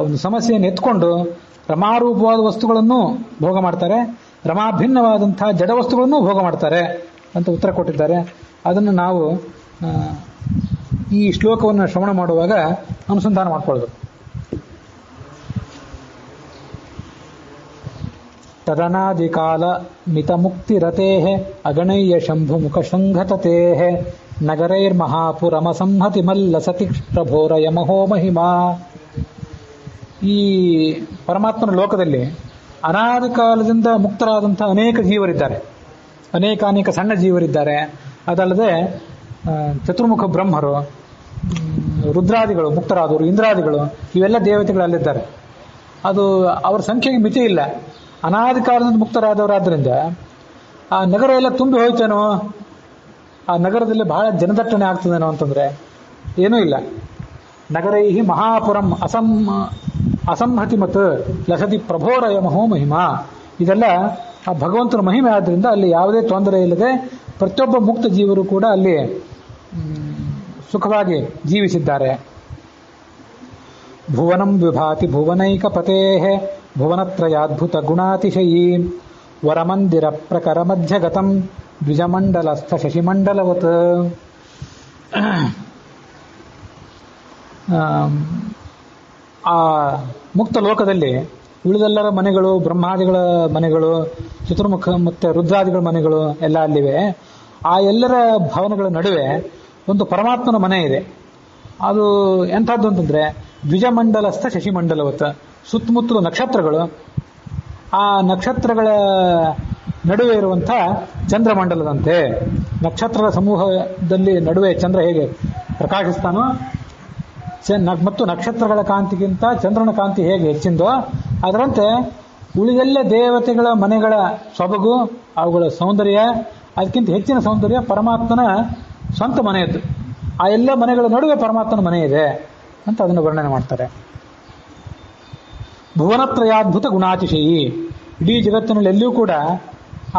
Speaker 1: ಒಂದು ಸಮಸ್ಯೆಯನ್ನು ಎತ್ಕೊಂಡು ರಮಾರೂಪವಾದ ವಸ್ತುಗಳನ್ನು ಭೋಗ ಮಾಡ್ತಾರೆ, ರಮಾಭಿನ್ನವಾದಂತಹ ಜಡ ವಸ್ತುಗಳನ್ನು ಭೋಗ ಮಾಡ್ತಾರೆ ಅಂತ ಉತ್ತರ ಕೊಟ್ಟಿದ್ದಾರೆ. ಅದನ್ನು ನಾವು ಈ ಶ್ಲೋಕವನ್ನು ಶ್ರವಣ ಮಾಡುವಾಗ ಅನುಸಂಧಾನ ಮಾಡಿಕೊಳ್ಳೋದು. ತದನಾದಿಕಾಲ ಮಿತ ಮುಕ್ತಿರತೆ ಅಗಣಯ್ಯ ಶಂಭು ಮುಖ ಸಂಘತತೆ ನಗರೈರ್ಮಹಾಪುರಮ ಸಂಹತಿ ಮಲ್ಲ ಸತಿಕ್ಷಭೋರ ಯಮಹೋ ಮಹಿಮಾ. ಈ ಪರಮಾತ್ಮನ ಲೋಕದಲ್ಲಿ ಅನಾದಿ ಕಾಲದಿಂದ ಮುಕ್ತರಾದಂತಹ ಅನೇಕ ಜೀವರಿದ್ದಾರೆ, ಅನೇಕ ಸಣ್ಣ ಜೀವರಿದ್ದಾರೆ. ಅದಲ್ಲದೆ ಚತುರ್ಮುಖ ಬ್ರಹ್ಮರು, ರುದ್ರಾದಿಗಳು ಮುಕ್ತರಾದವರು, ಇಂದ್ರಾದಿಗಳು, ಇವೆಲ್ಲ ದೇವತೆಗಳಲ್ಲಿದ್ದಾರೆ. ಅದು ಅವರ ಸಂಖ್ಯೆಗೆ ಮಿತಿ ಇಲ್ಲ. ಅನಾದಿ ಕಾಲದಿಂದ ಮುಕ್ತರಾದವರಾದ್ರಿಂದ ಆ ನಗರ ಎಲ್ಲ ತುಂಬಿ ಹೋಯ್ತೇನೋ, ಆ ನಗರದಲ್ಲಿ ಬಹಳ ಜನದಟ್ಟಣೆ ಆಗ್ತದೇನೋ ಅಂತಂದ್ರೆ ಏನೂ ಇಲ್ಲ. ನಗರೈ ಮಹಾಪುರಂ ಅಸಂಹತಿ ಮತ್ತು ಲಸತಿ ಪ್ರಭೋರಯ ಮಹೋ ಮಹಿಮಾ. ಇದೆಲ್ಲ ಆ ಭಗವಂತನ ಮಹಿಮೆ ಆದ್ರಿಂದ ಅಲ್ಲಿ ಯಾವುದೇ ತೊಂದರೆ ಇಲ್ಲದೆ ಪ್ರತಿಯೊಬ್ಬ ಮುಕ್ತ ಜೀವರು ಕೂಡ ಅಲ್ಲಿ ಸುಖವಾಗಿ ಜೀವಿಸಿದ್ದಾರೆ. ಭುವನಂ ವಿಭಾತಿ ಭುವನೈಕ ಪತೇ ಭುವನತ್ರಯಾದ್ಭುತ ಗುಣಾತಿಶಯೀ ವರಮಂದಿರ ಪ್ರಕರ ಮಧ್ಯಗತಂ ದ್ವಿಜಮಂಡಲಸ್ಥ ಶಶಿಮಂಡಲವತ್. ಆ ಮುಕ್ತ ಲೋಕದಲ್ಲಿ ಉಳಿದೆಲ್ಲರ ಮನೆಗಳು, ಬ್ರಹ್ಮಾದಿಗಳ ಮನೆಗಳು, ಚತುರ್ಮುಖ ಮತ್ತೆ ರುದ್ರಾದಿಗಳ ಮನೆಗಳು ಎಲ್ಲ ಅಲ್ಲಿವೆ. ಆ ಎಲ್ಲರ ಭವನಗಳ ನಡುವೆ ಒಂದು ಪರಮಾತ್ಮನ ಮನೆ ಇದೆ. ಅದು ಎಂಥದ್ದು ಅಂತಂದ್ರೆ ದ್ವಿಜಮಂಡಲಸ್ಥ ಶಶಿಮಂಡಲವತ್. ಸುತ್ತಮುತ್ತಲು ನಕ್ಷತ್ರಗಳು, ಆ ನಕ್ಷತ್ರಗಳ ನಡುವೆ ಇರುವಂಥ ಚಂದ್ರಮಂಡಲದಂತೆ. ನಕ್ಷತ್ರಗಳ ಸಮೂಹದಲ್ಲಿ ನಡುವೆ ಚಂದ್ರ ಹೇಗೆ ಪ್ರಕಾಶಿಸ್ತಾನೋ ಮತ್ತು ನಕ್ಷತ್ರಗಳ ಕಾಂತಿಗಿಂತ ಚಂದ್ರನ ಕಾಂತಿ ಹೇಗೆ ಹೆಚ್ಚಿಂದೋ ಅದರಂತೆ ಉಳಿದೆಲ್ಲ ದೇವತೆಗಳ ಮನೆಗಳ ಸೊಬಗು, ಅವುಗಳ ಸೌಂದರ್ಯ, ಅದಕ್ಕಿಂತ ಹೆಚ್ಚಿನ ಸೌಂದರ್ಯ ಪರಮಾತ್ಮನ ಸ್ವಂತ ಮನೆಯದ್ದು. ಆ ಎಲ್ಲ ಮನೆಗಳ ನಡುವೆ ಪರಮಾತ್ಮನ ಮನೆ ಇದೆ ಅಂತ ಅದನ್ನು ವರ್ಣನೆ ಮಾಡ್ತಾರೆ. ಭುವನತ್ರಯಾದ್ಭುತ ಗುಣಾತಿಶಯಿ. ಇಡೀ ಜಗತ್ತಿನಲ್ಲಿ ಎಲ್ಲಿಯೂ ಕೂಡ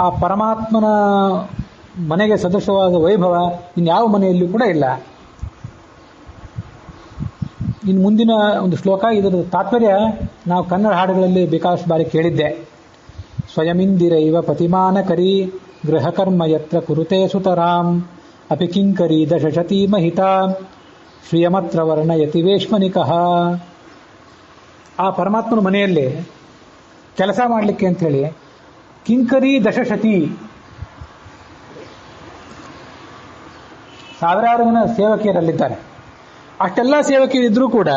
Speaker 1: ಆ ಪರಮಾತ್ಮನ ಮನೆಗೆ ಸದೃಶವಾದ ವೈಭವ ಇನ್ಯಾವ ಮನೆಯಲ್ಲಿಯೂ ಕೂಡ ಇಲ್ಲ. ಇನ್ನು ಮುಂದಿನ ಒಂದು ಶ್ಲೋಕ, ಇದರ ತಾತ್ಪರ್ಯ ನಾವು ಕನ್ನಡ ಹಾಡುಗಳಲ್ಲಿ ಬೇಕಾದಷ್ಟು ಬಾರಿ ಕೇಳಿದ್ದೆ. ಸ್ವಯಮಿಂದಿರೈವ ಪತಿಮಾನಕರಿ ಗೃಹಕರ್ಮ ಯತ್ರ ಕುರುತೆ ಸುತರಾಂ ಅಪಿ ಕಿಂಕರಿ ದಶಶತೀ ಮಹಿತಾ ಶ್ರಿಯಮತ್ರ ವರ್ಣಯತಿ ವೇಶ್ಮನಿಕಃ. ಆ ಪರಮಾತ್ಮನ ಮನೆಯಲ್ಲಿ ಕೆಲಸ ಮಾಡಲಿಕ್ಕೆ ಅಂಥೇಳಿ ಕಿಂಕರಿ ದಶಶತಿ, ಸಾವಿರಾರು ಜನ ಸೇವಕಿಯರಲ್ಲಿದ್ದಾರೆ. ಅಷ್ಟೆಲ್ಲ ಸೇವಕಿಯರಿದ್ರೂ ಕೂಡ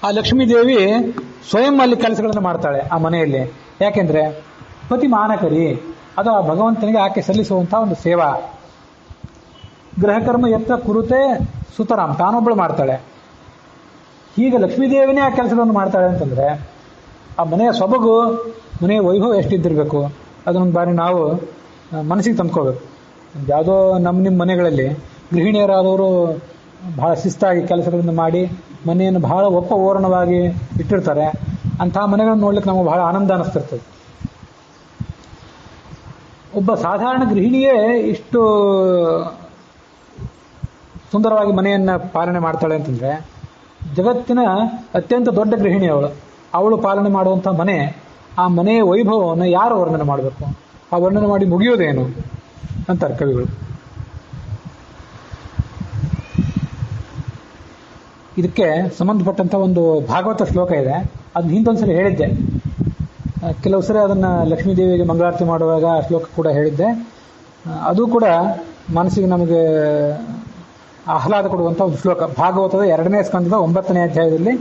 Speaker 1: ಆ ಲಕ್ಷ್ಮೀದೇವಿ ಸ್ವಯಂ ಅಲ್ಲಿ ಕೆಲಸಗಳನ್ನು ಮಾಡ್ತಾಳೆ ಆ ಮನೆಯಲ್ಲಿ. ಯಾಕೆಂದ್ರೆ ಪತಿ ಮಾನಕರಿ, ಅದು ಆ ಭಗವಂತನಿಗೆ ಆಕೆ ಸಲ್ಲಿಸುವಂತಹ ಒಂದು ಸೇವಾ. ಗೃಹಕರ್ಮ ಯತ್ರ ಕುರುತೆ ಸುತರಾಮ್, ತಾನೊಬ್ಬಳು ಮಾಡ್ತಾಳೆ. ಹೀಗೆ ಲಕ್ಷ್ಮೀದೇವಿನೇ ಆ ಕೆಲಸಗಳನ್ನು ಮಾಡ್ತಾಳೆ ಅಂತಂದ್ರೆ ಆ ಮನೆಯ ಸೊಬಗು, ಮನೆಯ ವೈಭವ ಎಷ್ಟಿದ್ದಿರಬೇಕು ಅದನ್ನೊಂದು ಬಾರಿ ನಾವು ಮನಸ್ಸಿಗೆ ತಂದ್ಕೋಬೇಕು. ಯಾವುದೋ ನಿಮ್ಮ ಮನೆಗಳಲ್ಲಿ ಗೃಹಿಣಿಯರಾದವರು ಬಹಳ ಶಿಸ್ತಾಗಿ ಕೆಲಸಗಳನ್ನು ಮಾಡಿ ಮನೆಯನ್ನು ಬಹಳ ಓರಣವಾಗಿ ಇಟ್ಟಿರ್ತಾರೆ. ಅಂತಹ ಮನೆಗಳನ್ನು ನೋಡ್ಲಿಕ್ಕೆ ನಮಗೆ ಬಹಳ ಆನಂದ ಅನಿಸ್ತಿರ್ತದೆ. ಒಬ್ಬ ಸಾಧಾರಣ ಗೃಹಿಣಿಯೇ ಇಷ್ಟು ಸುಂದರವಾಗಿ ಮನೆಯನ್ನು ಪಾಲನೆ ಮಾಡ್ತಾಳೆ ಅಂತಂದ್ರೆ ಜಗತ್ತಿನ ಅತ್ಯಂತ ದೊಡ್ಡ ಗೃಹಿಣಿ ಅವಳು ಪಾಲನೆ ಮಾಡುವಂಥ ಮನೆ, ಆ ಮನೆಯ ವೈಭವವನ್ನು ಯಾರು ವರ್ಣನೆ ಮಾಡಬೇಕು? ಆ ವರ್ಣನೆ ಮಾಡಿ ಮುಗಿಯೋದೇನು ಅಂತಾರೆ ಕವಿಗಳು. ಇದಕ್ಕೆ ಸಂಬಂಧಪಟ್ಟಂಥ ಒಂದು ಭಾಗವತ ಶ್ಲೋಕ ಇದೆ, ಅದನ್ನ ಹಿಂದೊಂದ್ಸರಿ ಹೇಳಿದ್ದೆ. ಕೆಲವು ಸರಿ ಅದನ್ನು ಲಕ್ಷ್ಮೀದೇವಿಗೆ ಮಂಗಳಾರತಿ ಮಾಡುವಾಗ ಆ ಶ್ಲೋಕ ಕೂಡ ಹೇಳಿದ್ದೆ. ಅದು ಕೂಡ ಮನಸ್ಸಿಗೆ ನಮಗೆ ಆಹ್ಲಾದ ಕೊಡುವಂಥ ಒಂದು ಶ್ಲೋಕ. ಭಾಗವತದ 2ನೇ ಸ್ಕಂದದ 9ನೇ ಅಧ್ಯಾಯದಲ್ಲಿ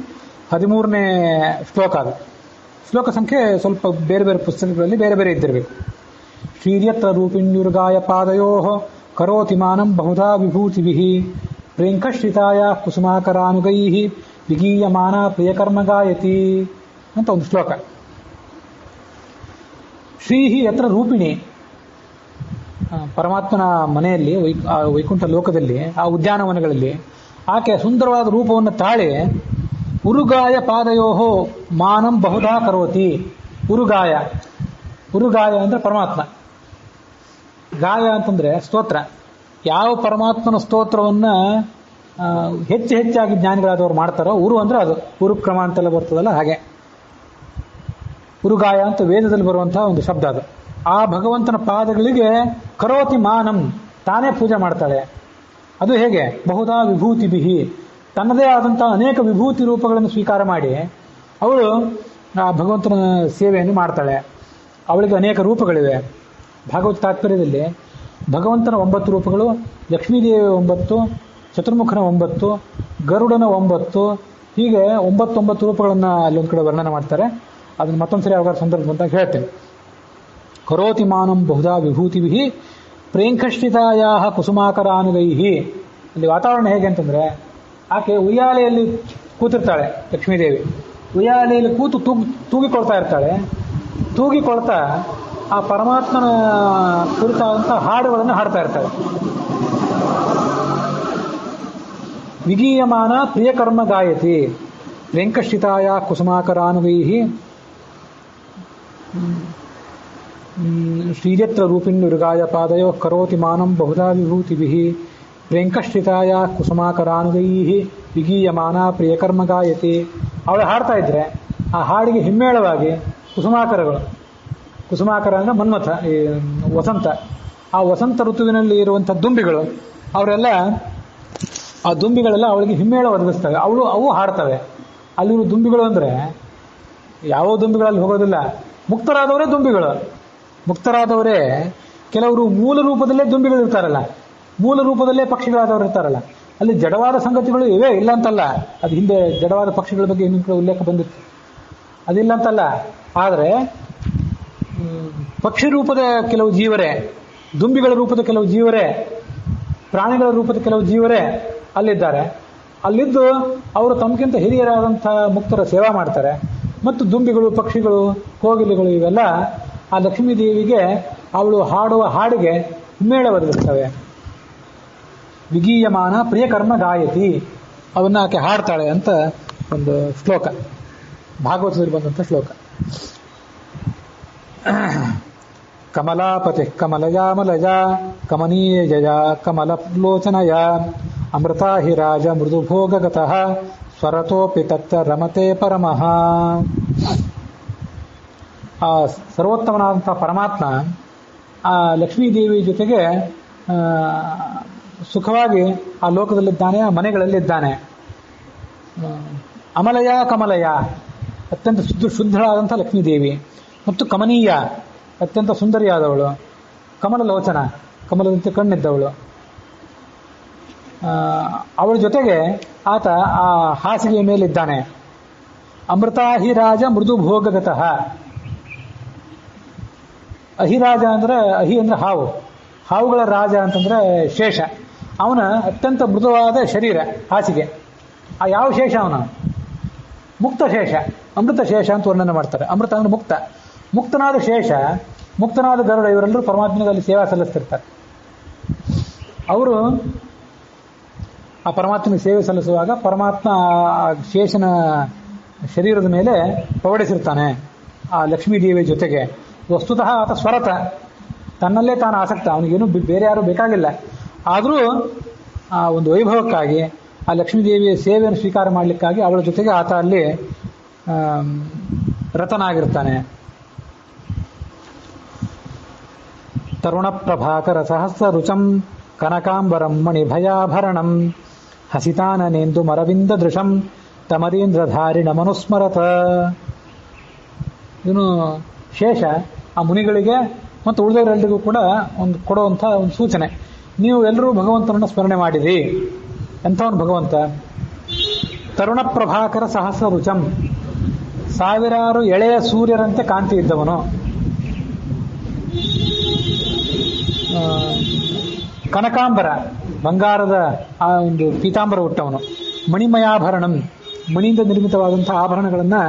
Speaker 1: 13ನೇ ಶ್ಲೋಕ. ಅದು ಶ್ಲೋಕ ಸಂಖ್ಯೆ ಸ್ವಲ್ಪ ಬೇರೆ ಬೇರೆ ಪುಸ್ತಕಗಳಲ್ಲಿ ಬೇರೆ ಬೇರೆ ಇದ್ದಿರಬೇಕು. ಶ್ರೀರ್ಯತ್ರ ರೂಪಿಣ್ಯುರ್ಗಾಯ ಪಾದಯೋ ಕರೋತಿ ಮಾನಂ ಬಹುಧಾ ವಿಭೂತಿಭಿಃ ಪ್ರೇಂಕಶ್ರಿತಾಯ ಕುಸುಮಾಕರಾನುಗೈ ವಿಗೀಯಮಾನ ಪ್ರಿಯಕರ್ಮ ಗಾಯತಿ ಅಂತ ಒಂದು ಶ್ಲೋಕ. ಶ್ರೀಹಿ ಯತ್ರ ರೂಪಿಣಿ, ಪರಮಾತ್ಮನ ಮನೆಯಲ್ಲಿ ವೈಕುಂಠ ಲೋಕದಲ್ಲಿ ಆ ಉದ್ಯಾನವನಗಳಲ್ಲಿ ಆಕೆ ಸುಂದರವಾದ ರೂಪವನ್ನು ತಾಳಿ ಉರುಗಾಯ ಪಾದಯೋಹೋ ಮಾನಂ ಬಹುಧಾ ಕರೋತಿ. ಉರುಗಾಯ ಅಂದ್ರೆ ಪರಮಾತ್ಮ, ಗಾಯ ಅಂತಂದ್ರೆ ಸ್ತೋತ್ರ. ಯಾವ ಪರಮಾತ್ಮನ ಸ್ತೋತ್ರವನ್ನ ಹೆಚ್ಚಾಗಿ ಜ್ಞಾನಿಗಳಾದವರು ಮಾಡ್ತಾರೋ, ಉರು ಅಂದ್ರೆ ಅದು ಉರುಕ್ರಮ ಅಂತೆಲ್ಲ ಬರ್ತದಲ್ಲ ಹಾಗೆ. ಉರುಗಾಯ ಅಂತ ವೇದದಲ್ಲಿ ಬರುವಂತಹ ಒಂದು ಶಬ್ದ ಅದು. ಆ ಭಗವಂತನ ಪಾದಗಳಿಗೆ ಕರೋತಿ ಮಾನಂ, ತಾನೇ ಪೂಜೆ ಮಾಡ್ತಾಳೆ. ಅದು ಹೇಗೆ? ಬಹುಧಾ ವಿಭೂತಿಭಿಃ, ತನ್ನದೇ ಆದಂತಹ ಅನೇಕ ವಿಭೂತಿ ರೂಪಗಳನ್ನು ಸ್ವೀಕಾರ ಮಾಡಿ ಅವಳು ಆ ಭಗವಂತನ ಸೇವೆಯನ್ನು ಮಾಡ್ತಾಳೆ. ಅವಳಿಗೆ ಅನೇಕ ರೂಪಗಳಿವೆ. ಭಾಗವತ ತಾತ್ಪರ್ಯದಲ್ಲಿ ಭಗವಂತನ 9 ರೂಪಗಳು, ಲಕ್ಷ್ಮೀದೇವಿಯ 9, ಚತುರ್ಮುಖನ 9, ಗರುಡನ 9, ಹೀಗೆ 9 ರೂಪಗಳನ್ನು ಅಲ್ಲೊಂದು ಕಡೆ ವರ್ಣನೆ ಮಾಡ್ತಾರೆ. ಅದನ್ನು ಮತ್ತೊಂದ್ಸರಿ ಅವರ ಸಂದರ್ಭ ಅಂತ ಹೇಳ್ತೇನೆ. ಕರೋತಿ ಮಾನಂ ಬಹುಧಾ ವಿಭೂತಿಭಿಃ ಪ್ರೇಂಕಶ್ರಿತಾಯ ಕುಸುಮಾಕರಾನುಗೈಃ. ಅಲ್ಲಿ ವಾತಾವರಣ ಹೇಗೆ ಅಂತಂದ್ರೆ ಆಕೆ ಉಯ್ಯಾಲೆಯಲ್ಲಿ ಕೂತಿರ್ತಾಳೆ ಲಕ್ಷ್ಮೀದೇವಿ. ಉಯ್ಯಾಲೆಯಲ್ಲಿ ಕೂತು ತೂಗಿಕೊಳ್ತಾ ಇರ್ತಾಳೆ. ತೂಗಿಕೊಳ್ತಾ ಆ ಪರಮಾತ್ಮನ ಕುರಿತಾದಂಥ ಹಾಡುಗಳನ್ನು ಹಾಡ್ತಾ ಇರ್ತಾಳೆ. ವಿಗೀಯಮಾನ ಪ್ರಿಯಕರ್ಮ ಗಾಯತಿ ಪ್ರೇಂಕಶ್ರಿತಾಯ ಕುಸುಮಾಕರಾನುಗೈಃ ಶ್ರೀಯತ್ರ ರೂಪಿಣ್ಯುರ್ಗಾಯ ಪಾದಯೋ ಕರೋತಿ ಮಾನಂ ಬಹುಧಾ ವಿಭೂತಿಭಿಃ ಪ್ರೇಂಕಶ್ರಿತಾಯ ಕುಸುಮಾಕರಾನುಗೈಃ ವಿಗೀಯಮಾನ ಪ್ರಿಯಕರ್ಮ ಗಾಯತಿ. ಅವಳು ಹಾಡ್ತಾ ಇದ್ರೆ ಆ ಹಾಡಿಗೆ ಹಿಮ್ಮೇಳವಾಗಿ ಕುಸುಮಾಕರ ಅಂದರೆ ಮನ್ಮಥ, ವಸಂತ, ಆ ವಸಂತ ಋತುವಿನಲ್ಲಿ ಇರುವಂಥ ದುಂಬಿಗಳು ಅವರೆಲ್ಲ, ಆ ದುಂಬಿಗಳೆಲ್ಲ ಅವಳಿಗೆ ಹಿಮ್ಮೇಳ ಒದಗಿಸ್ತವೆ. ಅವು ಹಾಡ್ತವೆ. ಅಲ್ಲಿರೋ ದುಂಬಿಗಳು ಅಂದರೆ ಯಾವ ದುಂಬಿಗಳಲ್ಲಿ ಹೋಗೋದಿಲ್ಲ, ಮುಕ್ತರಾದವರೇ ದುಂಬಿಗಳು. ಮುಕ್ತರಾದವರೇ ಕೆಲವರು ಮೂಲ ರೂಪದಲ್ಲೇ ದುಂಬಿಗಳು ಇರ್ತಾರಲ್ಲ, ಮೂಲ ರೂಪದಲ್ಲೇ ಪಕ್ಷಿಗಳಾದವರು ಇರ್ತಾರಲ್ಲ. ಅಲ್ಲಿ ಜಡವಾದ ಸಂಗತಿಗಳು ಇವೆ, ಇಲ್ಲ ಅಂತಲ್ಲ. ಅದು ಹಿಂದೆ ಜಡವಾದ ಪಕ್ಷಿಗಳ ಬಗ್ಗೆ ಇನ್ನೊಂದು ಕಡೆ ಉಲ್ಲೇಖ ಬಂದಿತ್ತು, ಅದಿಲ್ಲ ಅಂತಲ್ಲ. ಆದರೆ ಪಕ್ಷಿ ರೂಪದ ಕೆಲವು ಜೀವರೇ, ದುಂಬಿಗಳ ರೂಪದ ಕೆಲವು ಜೀವರೇ, ಪ್ರಾಣಿಗಳ ರೂಪದ ಕೆಲವು ಜೀವರೇ ಅಲ್ಲಿದ್ದಾರೆ. ಅಲ್ಲಿದ್ದು ಅವರು ತಮಗಿಂತ ಹಿರಿಯರಾದಂಥ ಮುಕ್ತರ ಸೇವಾ ಮಾಡ್ತಾರೆ. ಮತ್ತು ದುಂಬಿಗಳು, ಪಕ್ಷಿಗಳು, ಕೋಗಿಲೆಗಳು ಇವೆಲ್ಲ ಆ ಲಕ್ಷ್ಮೀ ದೇವಿಗೆ ಅವಳು ಹಾಡುವ ಹಾಡಿಗೆ ಹಿಮ್ಮೇಳ ಒದಗಿಸ್ತವೆ. ವಿಗೀಯಮಾನ ಪ್ರಿಯಕರ್ಮ ಗಾಯತಿ, ಅವನ್ನ ಆಕೆ ಹಾಡ್ತಾಳೆ ಅಂತ ಒಂದು ಶ್ಲೋಕ, ಭಾಗವತದಲ್ಲಿ ಬಂದಂಥ ಶ್ಲೋಕ. ಕಮಲಾಪತಿ ಕಮಲಯಾಮಲಯ ಕಮನೀಯಜಯ ಕಮಲಲೋಚನಯ ಅಮೃತಾ ಹಿ ರಾಜ ಮೃದುಭೋಗಗತಃ ಸ್ವರತೋಪಿ ತತ್ತ ರಮತೆ ಪರಮಃ. ಆ ಸರ್ವೋತ್ತಮನಾದಂಥ ಪರಮಾತ್ಮ ಆ ಲಕ್ಷ್ಮೀದೇವಿ ಜೊತೆಗೆ ಸುಖವಾಗಿ ಆ ಲೋಕದಲ್ಲಿದ್ದಾನೆ, ಆ ಮನೆಗಳಲ್ಲಿದ್ದಾನೆ. ಅಮಲಯ ಕಮಲಯ ಅತ್ಯಂತ ಶುದ್ಧಳಾದಂಥ ಲಕ್ಷ್ಮೀದೇವಿ, ಮತ್ತು ಕಮನೀಯ ಅತ್ಯಂತ ಸುಂದರಿಯಾದವಳು, ಕಮಲಲೋಚನ ಕಮಲದಂತೆ ಕಣ್ಣಿದ್ದವಳು. ಅವಳ ಜೊತೆಗೆ ಆತ ಆ ಹಾಸಿಗೆಯ ಮೇಲಿದ್ದಾನೆ. ಅಮೃತಾಹಿರಾಜ ಮೃದು ಭೋಗಗತಃ. ಅಹಿರಾಜ ಅಂದ್ರೆ ಅಹಿ ಅಂದ್ರೆ ಹಾವು, ಹಾವುಗಳ ರಾಜ ಅಂತಂದ್ರೆ ಶೇಷ. ಅವನ ಅತ್ಯಂತ ಮೃದುವಾದ ಶರೀರ ಹಾಸಿಗೆ. ಆ ಯಾವ ಶೇಷ? ಅವನ ಮುಕ್ತ ಶೇಷ, ಅಮೃತ ಶೇಷ ಅಂತ ವರ್ಣನೆ ಮಾಡ್ತಾರೆ. ಅಮೃತ ಅಂದ್ರೆ ಮುಕ್ತ, ಮುಕ್ತನಾದ ಶೇಷ, ಮುಕ್ತನಾದ ಗರುಡ, ಇವರೆಲ್ಲರೂ ಪರಮಾತ್ಮನಲ್ಲಿ ಸೇವಾ ಸಲ್ಲಿಸ್ತಿರ್ತಾರೆ. ಅವರು ಆ ಪರಮಾತ್ಮನಿಗೆ ಸೇವೆ ಸಲ್ಲಿಸುವಾಗ ಪರಮಾತ್ಮ ಆ ಶೇಷನ ಶರೀರದ ಮೇಲೆ ಪವಡಿಸಿರ್ತಾನೆ ಆ ಲಕ್ಷ್ಮೀದೇವಿಯ ಜೊತೆಗೆ. ವಸ್ತುತಃ ಆತ ಸ್ವರತ, ತನ್ನಲ್ಲೇ ತಾನು ಆಸಕ್ತ, ಅವನಿಗೇನು ಬೇರೆ ಯಾರು ಬೇಕಾಗಿಲ್ಲ. ಆದರೂ ಆ ಒಂದು ವೈಭವಕ್ಕಾಗಿ ಆ ಲಕ್ಷ್ಮೀದೇವಿಯ ಸೇವೆಯನ್ನು ಸ್ವೀಕಾರ ಮಾಡಲಿಕ್ಕಾಗಿ ಅವಳ ಜೊತೆಗೆ ಆತ ಅಲ್ಲಿ ರತನಾಗಿರ್ತಾನೆ. ತರುಣ ಪ್ರಭಾಕರ ಸಹಸ್ರ ರುಚಂ ಕನಕಾಂಬರಂ ಮಣಿಭಯಾಭರಣಂ ಹಸಿತಾನನೇಂದು ಮರವಿಂದ ದೃಶಂ ತಮರೀಂದ್ರಧಾರಿಣ ಮನುಸ್ಮರತ. ಇವನು ಶೇಷ ಆ ಮುನಿಗಳಿಗೆ ಮತ್ತು ಉಳಿದವರೆಲ್ಲರಿಗೂ ಕೂಡ ಒಂದು ಕೊಡುವಂಥ ಒಂದು ಸೂಚನೆ. ನೀವು ಎಲ್ಲರೂ ಭಗವಂತನನ್ನು ಸ್ಮರಣೆ ಮಾಡಿರಿ. ಎಂಥವನು ಭಗವಂತ? ತರುಣ ಪ್ರಭಾಕರ ಸಹಸ್ರ ರುಚಂ, ಸಾವಿರಾರು ಎಳೆಯ ಸೂರ್ಯರಂತೆ ಕಾಂತಿ ಇದ್ದವನು. ಕನಕಾಂಬರ, ಬಂಗಾರದ ಆ ಒಂದು ಪೀತಾಂಬರ ಹುಟ್ಟವನು. ಮಣಿಮಯಾಭರಣಂ, ಮಣಿಯಿಂದ ನಿರ್ಮಿತವಾದಂತಹ ಆಭರಣಗಳನ್ನು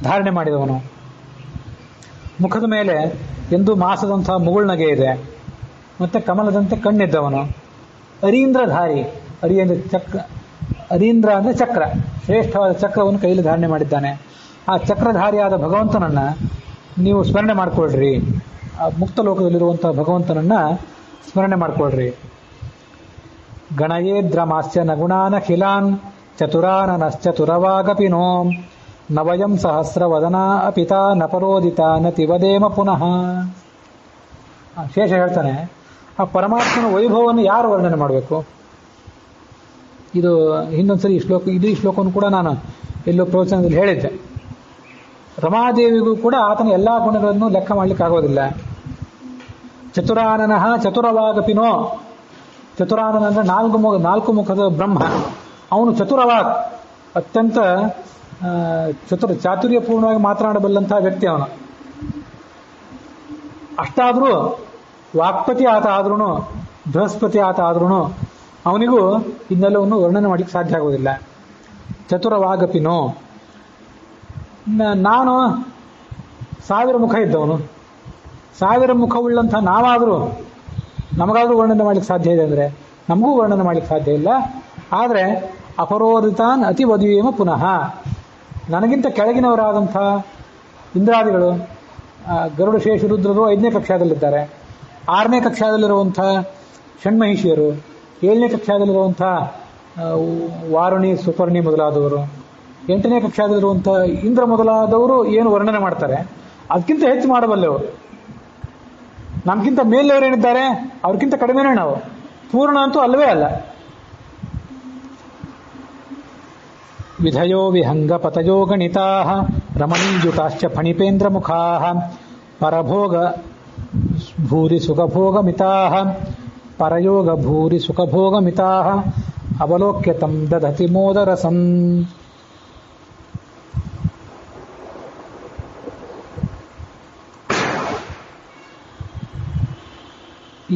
Speaker 1: ಧಾರಣೆ ಮಾಡಿದವನು. ಮುಖದ ಮೇಲೆ ಎಂದು ಮಾಸದಂತಹ ಮುಗುಳ್ನಗೆ ಇದೆ, ಮತ್ತೆ ಕಮಲದಂತೆ ಕಣ್ಣಿದ್ದವನು. ಅರೀಂದ್ರಧಾರಿ, ಅರೀಂದ್ರ ಅಂದ್ರೆ ಚಕ್ರ, ಶ್ರೇಷ್ಠವಾದ ಚಕ್ರವನ್ನು ಕೈಯಲ್ಲಿ ಧಾರಣೆ ಮಾಡಿದ್ದಾನೆ. ಆ ಚಕ್ರಧಾರಿಯಾದ ಭಗವಂತನನ್ನ ನೀವು ಸ್ಮರಣೆ ಮಾಡಿಕೊಳ್ಳ್ರಿ. ಆ ಮುಕ್ತ ಲೋಕದಲ್ಲಿರುವಂತಹ ಭಗವಂತನನ್ನ ಸ್ಮರಣೆ ಮಾಡಿಕೊಳ್ಳ್ರಿ. ಗಣಯೇದ್ರಮಾಸ್ಯ ನಗುಣಾನ ಖಿಲಾನ್ ಚತುರಾನನಶ್ಚತುರವಾಗಪಿ ನೋ ನವಯಂ ಸಹಸ್ರವದನ ಅಪಿತಾ ನಪರೋದಿತ ನತಿವದೇಮ ಪುನಃ. ಶೇಷ ಹೇಳ್ತಾನೆ, ಆ ಪರಮಾತ್ಮನ ವೈಭವವನ್ನು ಯಾರು ವರ್ಣನೆ ಮಾಡಬೇಕು? ಇದು ಹಿಂದೊಂದ್ಸರಿ ಈ ಶ್ಲೋಕವನ್ನು ಕೂಡ ನಾನು ಎಲ್ಲೋ ಪ್ರವಚನದಲ್ಲಿ ಹೇಳಿದ್ದೆ. ರಮಾದೇವಿಗೂ ಕೂಡ ಆತನ ಎಲ್ಲಾ ಗುಣಗಳನ್ನು ಲೆಕ್ಕ ಮಾಡ್ಲಿಕ್ಕೆ ಆಗೋದಿಲ್ಲ. ಚತುರಾನನಃ ಚತುರವಾಗಪಿನೋ, ಚತುರಾನನ ಅಂದ್ರೆ ನಾಲ್ಕು ಮುಖದ ಬ್ರಹ್ಮ. ಅವನು ಚತುರವಾಗ್, ಅತ್ಯಂತ ಚಾತುರ್ಯಪೂರ್ಣವಾಗಿ ಮಾತನಾಡಬಲ್ಲಂತಹ ವ್ಯಕ್ತಿ ಅವನು. ಅಷ್ಟಾದ್ರೂ ವಾಕ್ಪತಿ ಆತ ಆದ್ರೂ, ಬೃಹಸ್ಪತಿ ಆತ ಆದ್ರೂ ಅವನಿಗೂ ಇನ್ನೆಲ್ಲವನ್ನು ವರ್ಣನೆ ಮಾಡಲಿಕ್ಕೆ ಸಾಧ್ಯ ಆಗೋದಿಲ್ಲ. ಚತುರವಾಗಪಿನೋ, ನಾನು 1000 ಮುಖ ಇದ್ದವನು, 1000 ಮುಖವುಳ್ಳಂಥ ನಾವಾದರೂ ನಮಗಾದರೂ ವರ್ಣನೆ ಮಾಡ್ಲಿಕ್ಕೆ ಸಾಧ್ಯ ಇದೆ ಅಂದರೆ ನಮಗೂ ವರ್ಣನೆ ಮಾಡ್ಲಿಕ್ಕೆ ಸಾಧ್ಯ ಇಲ್ಲ. ಆದರೆ ಅಪರೋದಿತಾನ್ ಅತಿ ವಧುವೇಮ ಪುನಃ, ನನಗಿಂತ ಕೆಳಗಿನವರಾದಂಥ ಇಂದ್ರಾದಿಗಳು, ಗರುಡ ಶೇಷ ರುದ್ರರು 5ನೇ ಕಕ್ಷಾದಲ್ಲಿದ್ದಾರೆ. 6ನೇ ಕಕ್ಷಾದಲ್ಲಿರುವಂಥ ಷಣ್ಮಹಿಷಿಯರು, 7ನೇ ಕಕ್ಷಾದಲ್ಲಿರುವಂಥ ವಾರುಣಿ ಸುಪರ್ಣಿ ಮೊದಲಾದವರು, 8ನೇ ಕಕ್ಷಾದಲ್ಲಿರುವಂಥ ಇಂದ್ರ ಮೊದಲಾದವರು ಏನು ವರ್ಣನೆ ಮಾಡ್ತಾರೆ ಅದಕ್ಕಿಂತ ಹೆಚ್ಚು ಮಾಡಬಲ್ಲೆವರು. ನಮ್ಗಿಂತ ಮೇಲೆಯವರೇನಿದ್ದಾರೆ ಅವ್ರಿಗಿಂತ ಕಡಿಮೆನೇ ನಾವು, ಪೂರ್ಣ ಅಂತೂ ಅಲ್ಲವೇ ಅಲ್ಲ. ವಿಧಯೋ ವಿಹಂಗ ಪತಯೋ ಗಣಿತಾ ರಮಣೀಯುತಾಶ್ಚ ಫಣಿಪೇಂದ್ರ ಮುಖಾ ಪರಭೋಗ ಭೂರಿ ಸುಖಭೋಗಮಿತಾ ಪರಯೋಗ ಭೂರಿ ಸುಖಭೋಗಮಿತಾ ಅವಲೋಕ್ಯ ತಂ ದಧತಿ ಮೋದರಸಂ.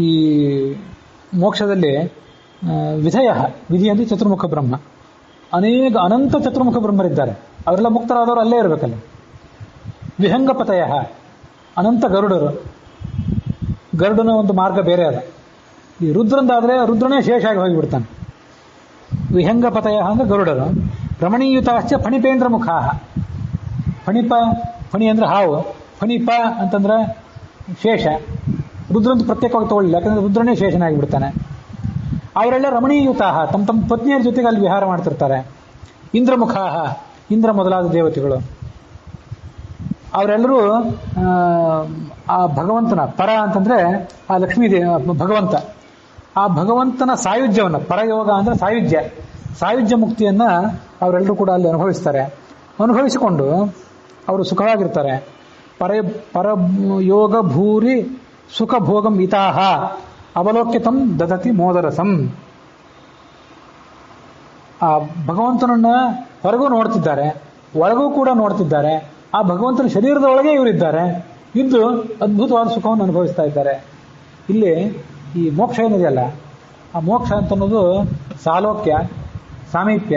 Speaker 1: ಈ ಮೋಕ್ಷದಲ್ಲಿ ವಿಧಯ, ವಿಧಿ ಅಂದರೆ ಚತುರ್ಮುಖ ಬ್ರಹ್ಮ, ಅನಂತ ಚತುರ್ಮುಖ ಬ್ರಹ್ಮರಿದ್ದಾರೆ. ಅವರೆಲ್ಲ ಮುಕ್ತರಾದವರು ಅಲ್ಲೇ ಇರಬೇಕಲ್ಲ. ವಿಹಂಗಪತಯ, ಅನಂತ ಗರುಡರು. ಗರುಡನ ಒಂದು ಮಾರ್ಗ ಬೇರೆ ಅದ. ಈ ರುದ್ರಂದಾದರೆ ರುದ್ರನೇ ಶೇಷಾಗಿ ಹೋಗಿಬಿಡ್ತಾನೆ. ವಿಹಂಗಪತಯ ಅಂದ್ರೆ ಗರುಡರು. ರಮಣೀಯುತಾಶ್ಚ ಫಣಿಪೇಂದ್ರ ಮುಖಾ, ಫಣಿ ಅಂದ್ರೆ ಹಾವು, ಫಣಿಪ ಅಂತಂದ್ರೆ ಶೇಷ, ರುದ್ರಂತ ಪ್ರತ್ಯೇಕವಾಗಿ ತಗೊಳ್ಳಿಲ್ಲ, ಯಾಕಂದ್ರೆ ರುದ್ರನೇ ಶೇಷನಾಗಿಬಿಡ್ತಾನೆ. ಅವರೆಲ್ಲ ರಮಣೀಯುತಾಹ, ತಮ್ಮ ತಮ್ಮ ಪತ್ನಿಯರ ಜೊತೆಗೆ ಅಲ್ಲಿ ವಿಹಾರ ಮಾಡ್ತಿರ್ತಾರೆ. ಇಂದ್ರಮುಖಾಹ, ಇಂದ್ರ ಮೊದಲಾದ ದೇವತೆಗಳು ಅವರೆಲ್ಲರೂ ಆ ಭಗವಂತನ ಪರ ಅಂತಂದ್ರೆ ಆ ಲಕ್ಷ್ಮೀ ಭಗವಂತ, ಆ ಭಗವಂತನ ಸಾಯುಜ್ಯವನ್ನು, ಪರಯೋಗ ಅಂದ್ರೆ ಸಾಯುಜ್ಯ ಮುಕ್ತಿಯನ್ನ ಅವರೆಲ್ಲರೂ ಕೂಡ ಅಲ್ಲಿ ಅನುಭವಿಸ್ತಾರೆ. ಅನುಭವಿಸಿಕೊಂಡು ಅವರು ಸುಖವಾಗಿರ್ತಾರೆ. ಪರಯೋಗ ಭೂರಿ ಸುಖ ಭೋಗಂ ಇತಾಹ ಅವಲೋಕ್ಯತಂ ದದತಿ ಮೋದರಸಂ. ಆ ಭಗವಂತನನ್ನ ಹೊರಗೂ ನೋಡ್ತಿದ್ದಾರೆ, ಒಳಗೂ ಕೂಡ ನೋಡ್ತಿದ್ದಾರೆ. ಆ ಭಗವಂತನ ಶರೀರದ ಒಳಗೆ ಇವರಿದ್ದಾರೆ, ಇದ್ದು ಅದ್ಭುತವಾದ ಸುಖವನ್ನು ಅನುಭವಿಸ್ತಾ ಇದ್ದಾರೆ. ಇಲ್ಲಿ ಈ ಮೋಕ್ಷ ಏನಿದೆಯಲ್ಲ, ಆ ಮೋಕ್ಷ ಅಂತ ಅನ್ನೋದು ಸಾಲೋಕ್ಯ, ಸಾಮೀಪ್ಯ,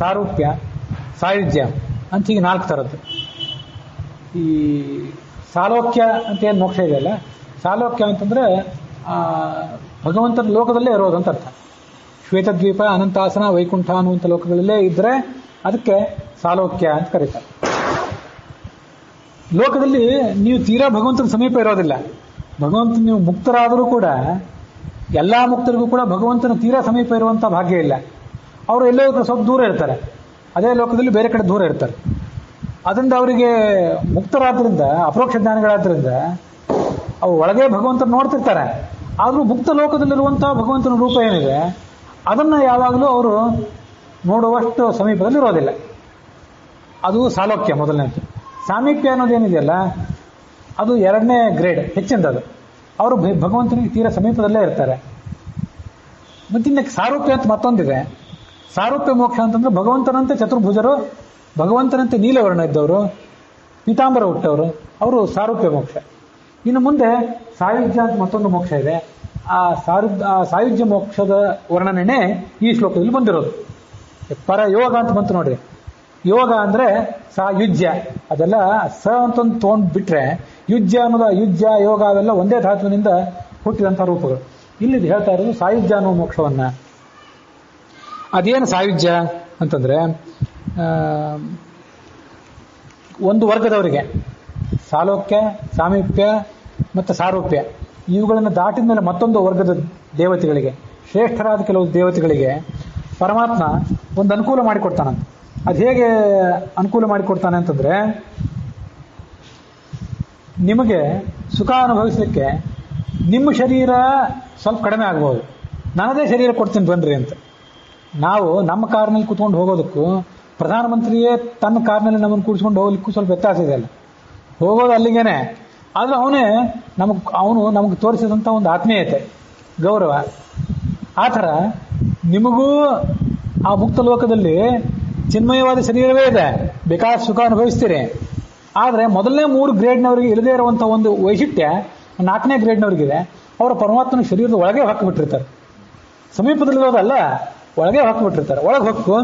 Speaker 1: ಸಾರೂಪ್ಯ, ಸಾಯುಜ್ಯ ಅಂತ ಈಗ 4 ಥರದ್ದು. ಈ ಸಾಲೋಕ್ಯ ಅಂತ ಏನು ಮೋಕ್ಷ ಇದೆಯಲ್ಲ, ಸಾಲೋಕ್ಯ ಅಂತಂದ್ರೆ ಭಗವಂತನ ಲೋಕದಲ್ಲೇ ಇರೋದು ಅಂತ ಅರ್ಥ. ಶ್ವೇತದ್ವೀಪ, ಅನಂತಾಸನ, ವೈಕುಂಠ ಅನ್ನುವಂಥ ಲೋಕಗಳಲ್ಲೇ ಇದ್ರೆ ಅದಕ್ಕೆ ಸಾಲೋಕ್ಯ ಅಂತ ಕರೀತಾರೆ. ಲೋಕದಲ್ಲಿ ನೀವು ತೀರಾ ಭಗವಂತನ ಸಮೀಪ ಇರೋದಿಲ್ಲ. ಭಗವಂತನ ನೀವು ಮುಕ್ತರಾದರೂ ಕೂಡ ಎಲ್ಲಾ ಮುಕ್ತರಿಗೂ ಕೂಡ ಭಗವಂತನ ತೀರಾ ಸಮೀಪ ಇರುವಂಥ ಭಾಗ್ಯ ಇಲ್ಲ. ಅವರು ಎಲ್ಲೋ ಸ್ವಲ್ಪ ದೂರ ಇರ್ತಾರೆ, ಅದೇ ಲೋಕದಲ್ಲಿ ಬೇರೆ ಕಡೆ ದೂರ ಇರ್ತಾರೆ. ಅದರಿಂದ ಅವರಿಗೆ ಮುಕ್ತರಾದ್ರಿಂದ, ಅಪರೋಕ್ಷ ಜ್ಞಾನಿಗಳಾದ್ರಿಂದ ಅವು ಒಳಗೆ ಭಗವಂತನ ನೋಡ್ತಿರ್ತಾರೆ. ಆದರೂ ಮುಕ್ತ ಲೋಕದಲ್ಲಿರುವಂತಹ ಭಗವಂತನ ರೂಪ ಏನಿದೆ ಅದನ್ನ ಯಾವಾಗಲೂ ಅವರು ನೋಡುವಷ್ಟು ಸಮೀಪದಲ್ಲಿ ಇರೋದಿಲ್ಲ. ಅದು ಸಾಲೋಕ್ಯ ಮೊದಲನೇದು. ಸಾಮೀಪ್ಯ ಅನ್ನೋದೇನಿದೆಯಲ್ಲ ಅದು 2ನೇ ಗ್ರೇಡ್, ಹೆಚ್ಚಿಂದದು. ಅವರು ಭಗವಂತನಿಗೆ ತೀರಾ ಸಮೀಪದಲ್ಲೇ ಇರ್ತಾರೆ. ಮತ್ತಿನ್ನ ಸಾರೂಪ್ಯ ಅಂತ ಮತ್ತೊಂದಿದೆ. ಸಾರೂಪ್ಯ ಮೋಕ್ಷ ಅಂತಂದ್ರೆ ಭಗವಂತನಂತೆ ಚತುರ್ಭುಜರು, ಭಗವಂತನಂತೆ ನೀಲವರ್ಣ ಇದ್ದವರು, ಪೀತಾಂಬರ ಹುಟ್ಟವರು, ಅವರು ಸಾರೂಪ್ಯ ಮೋಕ್ಷ. ಇನ್ನು ಮುಂದೆ ಸಾಯುಜ್ಯ ಅಂತ ಮತ್ತೊಂದು ಮೋಕ್ಷ ಇದೆ. ಆ ಸಾಯುಜ್ಯ ಮೋಕ್ಷದ ವರ್ಣನೆ ಈ ಶ್ಲೋಕದಲ್ಲಿ ಬಂದಿರೋದು. ಪರಯೋಗ ಅಂತ ಬಂತು ನೋಡ್ರಿ. ಯೋಗ ಅಂದ್ರೆ ಸಾಯುಜ್ಯ, ಅದೆಲ್ಲ ಸ ಅಂತಂದು ತೊಗೊಂಡ್ಬಿಟ್ರೆ ಯುಜ್ಯ ಅನ್ನೋದು, ಯುಜ್ಯ ಯೋಗ ಅವೆಲ್ಲ ಒಂದೇ ಧಾತುವಿನಿಂದ ಹುಟ್ಟಿದಂಥ ರೂಪಗಳು. ಇಲ್ಲಿ ಹೇಳ್ತಾ ಇರೋದು ಸಾಯುಜ್ಯ ಅನ್ನೋ ಮೋಕ್ಷವನ್ನ. ಅದೇನು ಸಾಯುಜ್ಯ ಅಂತಂದ್ರೆ ಒಂದು ವರ್ಗದವರಿಗೆ ಸಾಲೋಕ್ಯ, ಸಾಮೀಪ್ಯ ಮತ್ತು ಸಾರೂಪ್ಯ ಇವುಗಳನ್ನು ದಾಟಿದ ಮೇಲೆ ಮತ್ತೊಂದು ವರ್ಗದ ದೇವತೆಗಳಿಗೆ, ಶ್ರೇಷ್ಠರಾದ ಕೆಲವು ದೇವತೆಗಳಿಗೆ ಪರಮಾತ್ಮ ಒಂದು ಅನುಕೂಲ ಮಾಡಿಕೊಡ್ತಾನಂತ. ಅದು ಹೇಗೆ ಅನುಕೂಲ ಮಾಡಿಕೊಡ್ತಾನೆ ಅಂತಂದ್ರೆ, ನಿಮಗೆ ಸುಖ ಅನುಭವಿಸಲಿಕ್ಕೆ ನಿಮ್ಮ ಶರೀರ ಸ್ವಲ್ಪ ಕಡಿಮೆ ಆಗ್ಬೋದು, ನನ್ನದೇ ಶರೀರ ಕೊಡ್ತೀನಿ ಬನ್ರಿ ಅಂತ. ನಾವು ನಮ್ಮ ಕಾರ್ನಲ್ಲಿ ಕೂತ್ಕೊಂಡು ಹೋಗೋದಕ್ಕೂ ಪ್ರಧಾನಮಂತ್ರಿಯೇ ತನ್ನ ಕಾರ್ನಲ್ಲಿ ನಮ್ಮನ್ನು ಕೂಡಿಸ್ಕೊಂಡು ಹೋಗ್ಲಿಕ್ಕೂ ಸ್ವಲ್ಪ ವ್ಯತ್ಯಾಸ ಇದೆ ಅಲ್ಲ. ಹೋಗೋದು ಅಲ್ಲಿಗೇನೆ, ಆದ್ರೆ ಅವನು ನಮಗೆ ತೋರಿಸಿದಂಥ ಒಂದು ಆತ್ಮೀಯತೆ, ಗೌರವ. ಆ ಥರ ನಿಮಗೂ ಆ ಮುಕ್ತ ಲೋಕದಲ್ಲಿ ಚಿನ್ಮಯವಾದ ಶರೀರವೇ ಇದೆ, ಬೇಕಾದ ಸುಖ ಅನುಭವಿಸ್ತೀರಿ. ಆದರೆ ಮೊದಲನೇ 3 ಗ್ರೇಡ್ನವರಿಗೆ ಇಲ್ಲದೇ ಇರುವಂಥ ಒಂದು ವೈಶಿಷ್ಟ್ಯ 4ನೇ ಗ್ರೇಡ್ನವರಿಗಿದೆ. ಅವರ ಪರಮಾತ್ಮನ ಶರೀರದ ಒಳಗೆ ಹಾಕಿಬಿಟ್ಟಿರ್ತಾರೆ. ಸಮೀಪದಲ್ಲಿರೋದಲ್ಲ, ಒಳಗೆ ಹಾಕಿಬಿಟ್ಟಿರ್ತಾರೆ. ಒಳಗೆ ಹೊಕ್ಕು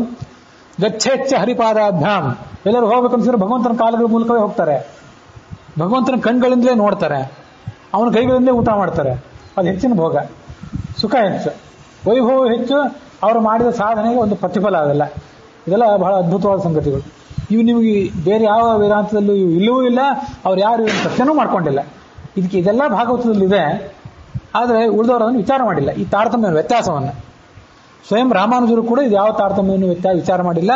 Speaker 1: ಗಚ್ಚೆಚ್ಚ ಹರಿಪಾದಾಭ್ಯಾಮ್, ಎಲ್ಲರೂ ಹೋಗ್ಬೇಕನ್ಸಿದ್ರೆ ಭಗವಂತನ ಕಾಲುಗಳ ಮೂಲಕವೇ ಹೋಗ್ತಾರೆ. ಭಗವಂತನ ಕಣ್ಗಳಿಂದಲೇ ನೋಡ್ತಾರೆ, ಅವನ ಕೈಗಳಿಂದಲೇ ಊಟ ಮಾಡ್ತಾರೆ. ಅದು ಹೆಚ್ಚಿನ ಭೋಗ, ಸುಖ ಹೆಚ್ಚು, ವೈಭವ ಹೆಚ್ಚು. ಅವರು ಮಾಡಿದ ಸಾಧನೆಗೆ ಒಂದು ಪ್ರತಿಫಲ. ಇದೆಲ್ಲ ಬಹಳ ಅದ್ಭುತವಾದ ಸಂಗತಿಗಳು. ಇವು ನಿಮಗೆ ಬೇರೆ ಯಾವ ವೇದಾಂತದಲ್ಲೂ ಇಲ್ಲವೂ ಇಲ್ಲ, ಅವ್ರು ಯಾರು ಸತ್ಯನೂ ಮಾಡ್ಕೊಂಡಿಲ್ಲ. ಇದೆಲ್ಲ ಭಾಗವತದಲ್ಲಿದೆ, ಆದರೆ ಉಳಿದವರು ಅದನ್ನು ವಿಚಾರ ಮಾಡಿಲ್ಲ, ಈ ತಾರತಮ್ಯ ವ್ಯತ್ಯಾಸವನ್ನು. ಸ್ವಯಂ ರಾಮಾನುಜರು ಕೂಡ ಇದು ಯಾವ ತಾರತಮ್ಯವನ್ನು ವಿಚಾರ ಮಾಡಿಲ್ಲ.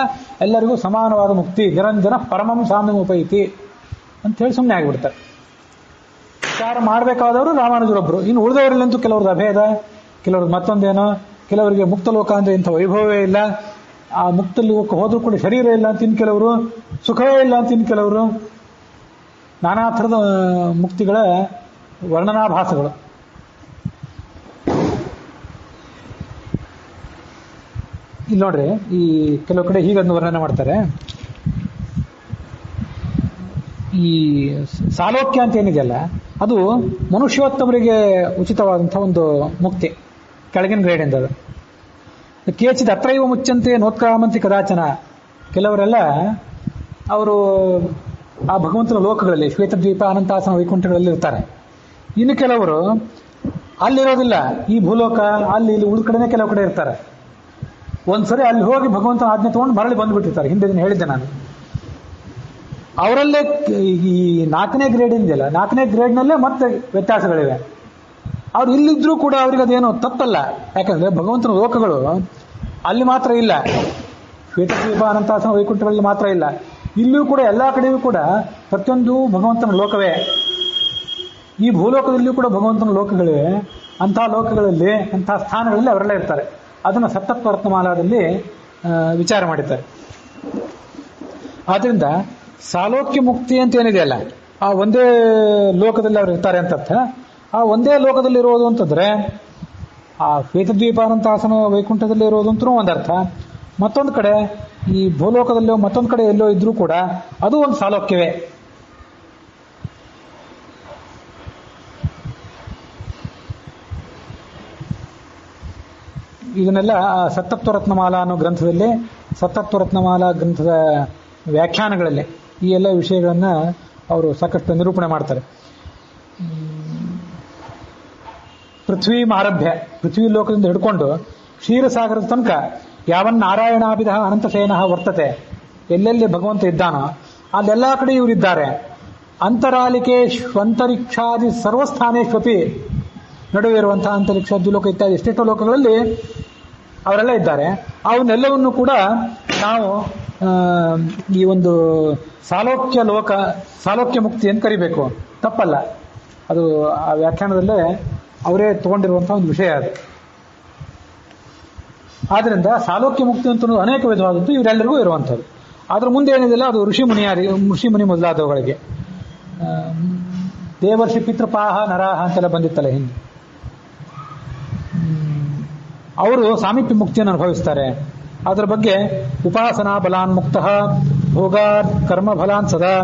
Speaker 1: ಎಲ್ಲರಿಗೂ ಸಮಾನವಾದ ಮುಕ್ತಿ, ನಿರಂಜನ ಪರಮಂ ಸಾಮ್ಯಮುಪೈತಿ ಅಂತ ಹೇಳಿ ಸುಮ್ಮನೆ ಆಗಿಬಿಡ್ತಾರೆ. ವಿಚಾರ ಮಾಡಬೇಕಾದವರು ರಾಮಾನುಜರೊಬ್ಬರು. ಇನ್ನು ಉಳಿದವರಲ್ಲಂತೂ ಕೆಲವ್ರದ್ದು ಅಭೇದ, ಕೆಲವ್ರದ್ದು ಮತ್ತೊಂದೇನೋ, ಕೆಲವರಿಗೆ ಮುಕ್ತ ಲೋಕ ಅಂದ್ರೆ ಇಂಥ ವೈಭವವೇ ಇಲ್ಲ, ಆ ಮುಕ್ತ ಲೋಕ ಹೋದ್ರೂ ಕೂಡ ಶರೀರ ಇಲ್ಲ ಅಂತ ಇನ್ನು ಕೆಲವರು, ಸುಖವೇ ಇಲ್ಲ ಅಂತ ಇನ್ನು ಕೆಲವರು, ನಾನಾ ಥರದ ಮುಕ್ತಿಗಳ ವರ್ಣನಾಭಾಸಗಳು. ಇಲ್ಲಿ ನೋಡ್ರಿ, ಈ ಕೆಲವು ಕಡೆ ಹೀಗನ್ನು ವರ್ಣನೆ ಮಾಡ್ತಾರೆ. ಈ ಸಾಲೋಕ್ಯ ಅಂತ ಏನಿದೆಯಲ್ಲ ಅದು ಮನುಷ್ಯೋತ್ತಮರಿಗೆ ಉಚಿತವಾದಂಥ ಒಂದು ಮುಕ್ತಿ, ಕೆಳಗಿನ ಗ್ರೇಡಿಂದ. ಅದು ಕೇಚಿದ ಅತ್ರೈವ ಮುಚ್ಚಂತೆ ನೋತ್ಕ್ರಾಮಂತಿ ಕದಾಚನ. ಕೆಲವರೆಲ್ಲ ಅವರು ಆ ಭಗವಂತನ ಲೋಕಗಳಲ್ಲಿ ಶ್ವೇತದ್ವೀಪ, ಅನಂತಾಸನ, ವೈಕುಂಠಗಳಲ್ಲಿ ಇರ್ತಾರೆ. ಇನ್ನು ಕೆಲವರು ಅಲ್ಲಿರೋದಿಲ್ಲ, ಈ ಭೂಲೋಕ ಅಲ್ಲಿ ಇಲ್ಲಿ ಉಳಿದ ಕಡೆನೇ ಕೆಲವು ಕಡೆ ಇರ್ತಾರೆ. ಒಂದ್ಸರಿ ಅಲ್ಲಿ ಹೋಗಿ ಭಗವಂತನ ಆಜ್ಞೆ ತಗೊಂಡು ಮರಳಿ ಬಂದುಬಿಟ್ಟಿರ್ತಾರೆ. ಹಿಂದೆ ದಿನ ಹೇಳಿದ್ದೆ ನಾನು. ಅವರಲ್ಲೇ ಈ 4ನೇ ಗ್ರೇಡ್ ಇದೆಯಲ್ಲ, 4ನೇ ಗ್ರೇಡ್ನಲ್ಲೇ ಮತ್ತೆ ವ್ಯತ್ಯಾಸಗಳಿವೆ. ಅವ್ರು ಇಲ್ಲಿದ್ರೂ ಕೂಡ ಅವ್ರಿಗೆ ಅದೇನು ತಪ್ಪಲ್ಲ. ಯಾಕಂದ್ರೆ ಭಗವಂತನ ಲೋಕಗಳು ಅಲ್ಲಿ ಮಾತ್ರ ಇಲ್ಲ, ಶ್ವೇತದ್ವೀಪ ಅನಂತಾಸನ ವೈಕುಂಠಗಳಲ್ಲಿ ಮಾತ್ರ ಇಲ್ಲ, ಇಲ್ಲೂ ಕೂಡ ಎಲ್ಲಾ ಕಡೆಯೂ ಕೂಡ ಪ್ರತಿಯೊಂದು ಭಗವಂತನ ಲೋಕವೇ. ಈ ಭೂಲೋಕದಲ್ಲಿಯೂ ಕೂಡ ಭಗವಂತನ ಲೋಕಗಳಿವೆ. ಅಂತಹ ಲೋಕಗಳಲ್ಲಿ, ಅಂತಹ ಸ್ಥಾನಗಳಲ್ಲಿ ಅವರೆಲ್ಲ ಇರ್ತಾರೆ. ಅದನ್ನು ಸಪ್ತತ್ವ ರತ್ನಮಾಲಾದಲ್ಲಿ ವಿಚಾರ ಮಾಡಿದ್ದಾರೆ. ಆದ್ರಿಂದ ಸಾಲೋಕ್ಯ ಮುಕ್ತಿ ಅಂತ ಏನಿದೆಯಲ್ಲ, ಆ ಒಂದೇ ಲೋಕದಲ್ಲಿ ಅವ್ರು ಇರ್ತಾರೆ ಅಂತ ಅರ್ಥ. ಆ ಒಂದೇ ಲೋಕದಲ್ಲಿ ಇರೋದು ಅಂತಂದ್ರೆ ಆ ಶ್ವೇತದ್ವೀಪಾನಂತಾಸನ ವೈಕುಂಠದಲ್ಲಿ ಇರೋದು ಅಂತೂ ಒಂದರ್ಥ. ಮತ್ತೊಂದು ಕಡೆ ಈ ಭೂಲೋಕದಲ್ಲೋ ಮತ್ತೊಂದು ಕಡೆ ಎಲ್ಲೋ ಇದ್ರೂ ಕೂಡ ಅದು ಒಂದು ಸಾಲೋಕ್ಯವೇ. ಇದನ್ನೆಲ್ಲ ಸತ್ತತ್ವ ರತ್ನಮಾಲಾ ಅನ್ನೋ ಗ್ರಂಥದಲ್ಲಿ, ಸತ್ತತ್ವ ರತ್ನಮಾಲಾ ಗ್ರಂಥದ ವ್ಯಾಖ್ಯಾನಗಳಲ್ಲಿ ಈ ಎಲ್ಲ ವಿಷಯಗಳನ್ನ ಅವರು ಸಾಕಷ್ಟು ನಿರೂಪಣೆ ಮಾಡ್ತಾರೆ. ಪೃಥ್ವಿ ಆರಭ್ಯ, ಪೃಥ್ವಿ ಲೋಕದಿಂದ ಹಿಡ್ಕೊಂಡು ಕ್ಷೀರಸಾಗರದ ತನಕ ಯಾವನ್ ನಾರಾಯಣಾಭಿಧ ಅನಂತಸೇನ ವರ್ತತೆ, ಎಲ್ಲೆಲ್ಲಿ ಭಗವಂತ ಇದ್ದಾನೋ ಅಲ್ಲೆಲ್ಲ ಕಡೆ ಇವರಿದ್ದಾರೆ. ಅಂತರಾಲಿಕೆ ಅಂತರಿಕ್ಷಾದಿ ಸರ್ವಸ್ಥಾನೇಶ್ವಪಿ, ನಡುವೆ ಇರುವಂತಹ ಅಂತರಿಕ್ಷ ದ್ವಿಲೋಕ ಇತ್ಯಾದಿ ಎಷ್ಟೆಷ್ಟೋ ಲೋಕಗಳಲ್ಲಿ ಅವರೆಲ್ಲ ಇದ್ದಾರೆ. ಅವನ್ನೆಲ್ಲವನ್ನು ಕೂಡ ನಾವು ಈ ಒಂದು ಸಾಲೋಕ್ಯ ಲೋಕ, ಸಾಲೋಕ್ಯ ಮುಕ್ತಿ ಅಂತ ಕರಿಬೇಕು. ತಪ್ಪಲ್ಲ, ಅದು ಆ ವ್ಯಾಖ್ಯಾನದಲ್ಲೇ ಅವರೇ ತಗೊಂಡಿರುವಂತಹ ಒಂದು ವಿಷಯ ಅದು. ಆದ್ರಿಂದ ಸಾಲೋಕ್ಯ ಮುಕ್ತಿ ಅಂತ ಅನೇಕ ವಿಧವಾದದ್ದು ಇವರೆಲ್ಲರಿಗೂ ಇರುವಂಥದ್ದು. ಅದ್ರ ಮುಂದೆ ಏನಿದೆಯಲ್ಲ ಅದು ಋಷಿಮುನಿ ಮೊದಲಾದವುಗಳಿಗೆ. ದೇವರ್ಷಿ ಪಿತೃಪಾಹ ನರಾಹ ಅಂತೆಲ್ಲ ಬಂದಿತ್ತಲ್ಲ ಹಿಂದೆ, ಅವರು ಸಾಮೀಪ್ಯ ಮುಕ್ತಿಯನ್ನು ಅನುಭವಿಸ್ತಾರೆ. ಅದರ ಬಗ್ಗೆ ಉಪಾಸನಾ ಬಲಾನ್ ಮುಕ್ತ ಭೋಗಾತ್ ಕರ್ಮ ಫಲಾನ್ ಸದಾ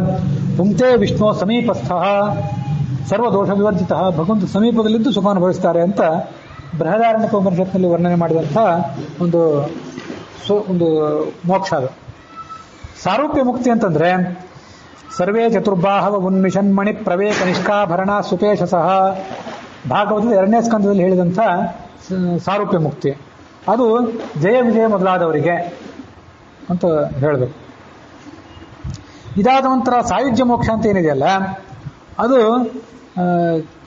Speaker 1: ಪುಂಕ್ತೆ ವಿಷ್ಣು ಸಮೀಪಸ್ಥ ಸರ್ವದೋಷ ವಿವರ್ಜಿತ, ಭಗವಂತ ಸಮೀಪದಲ್ಲಿದ್ದು ಸುಖ ಅನುಭವಿಸ್ತಾರೆ ಅಂತ ಬೃಹದಾರಣ್ಯಕ ಉಪನಿಷತ್ನಲ್ಲಿ ವರ್ಣನೆ ಮಾಡಿದಂಥ ಒಂದು ಮೋಕ್ಷ ಅದು. ಸಾರೂಪ್ಯ ಮುಕ್ತಿ ಅಂತಂದ್ರೆ ಸರ್ವೇ ಚತುರ್ಬಾಹವ ಉನ್ಮಿಷನ್ಮಣಿ ಪ್ರವೇಕ ನಿಷ್ಕಾಭರಣ ಸುಪೇಶಸಃ, ಭಾಗವತದ 2ನೇ ಸ್ಕಂದದಲ್ಲಿ ಹೇಳಿದಂಥ ಸಾರೂಪ್ಯ ಮುಕ್ತಿ. ಅದು ಜಯ ವಿಜಯ ಮೊದಲಾದವರಿಗೆ ಅಂತ ಹೇಳಬೇಕು. ಇದಾದ ನಂತರ ಸಾಯುಜ್ಯ ಮೋಕ್ಷ ಅಂತ ಏನಿದೆಯಲ್ಲ, ಅದು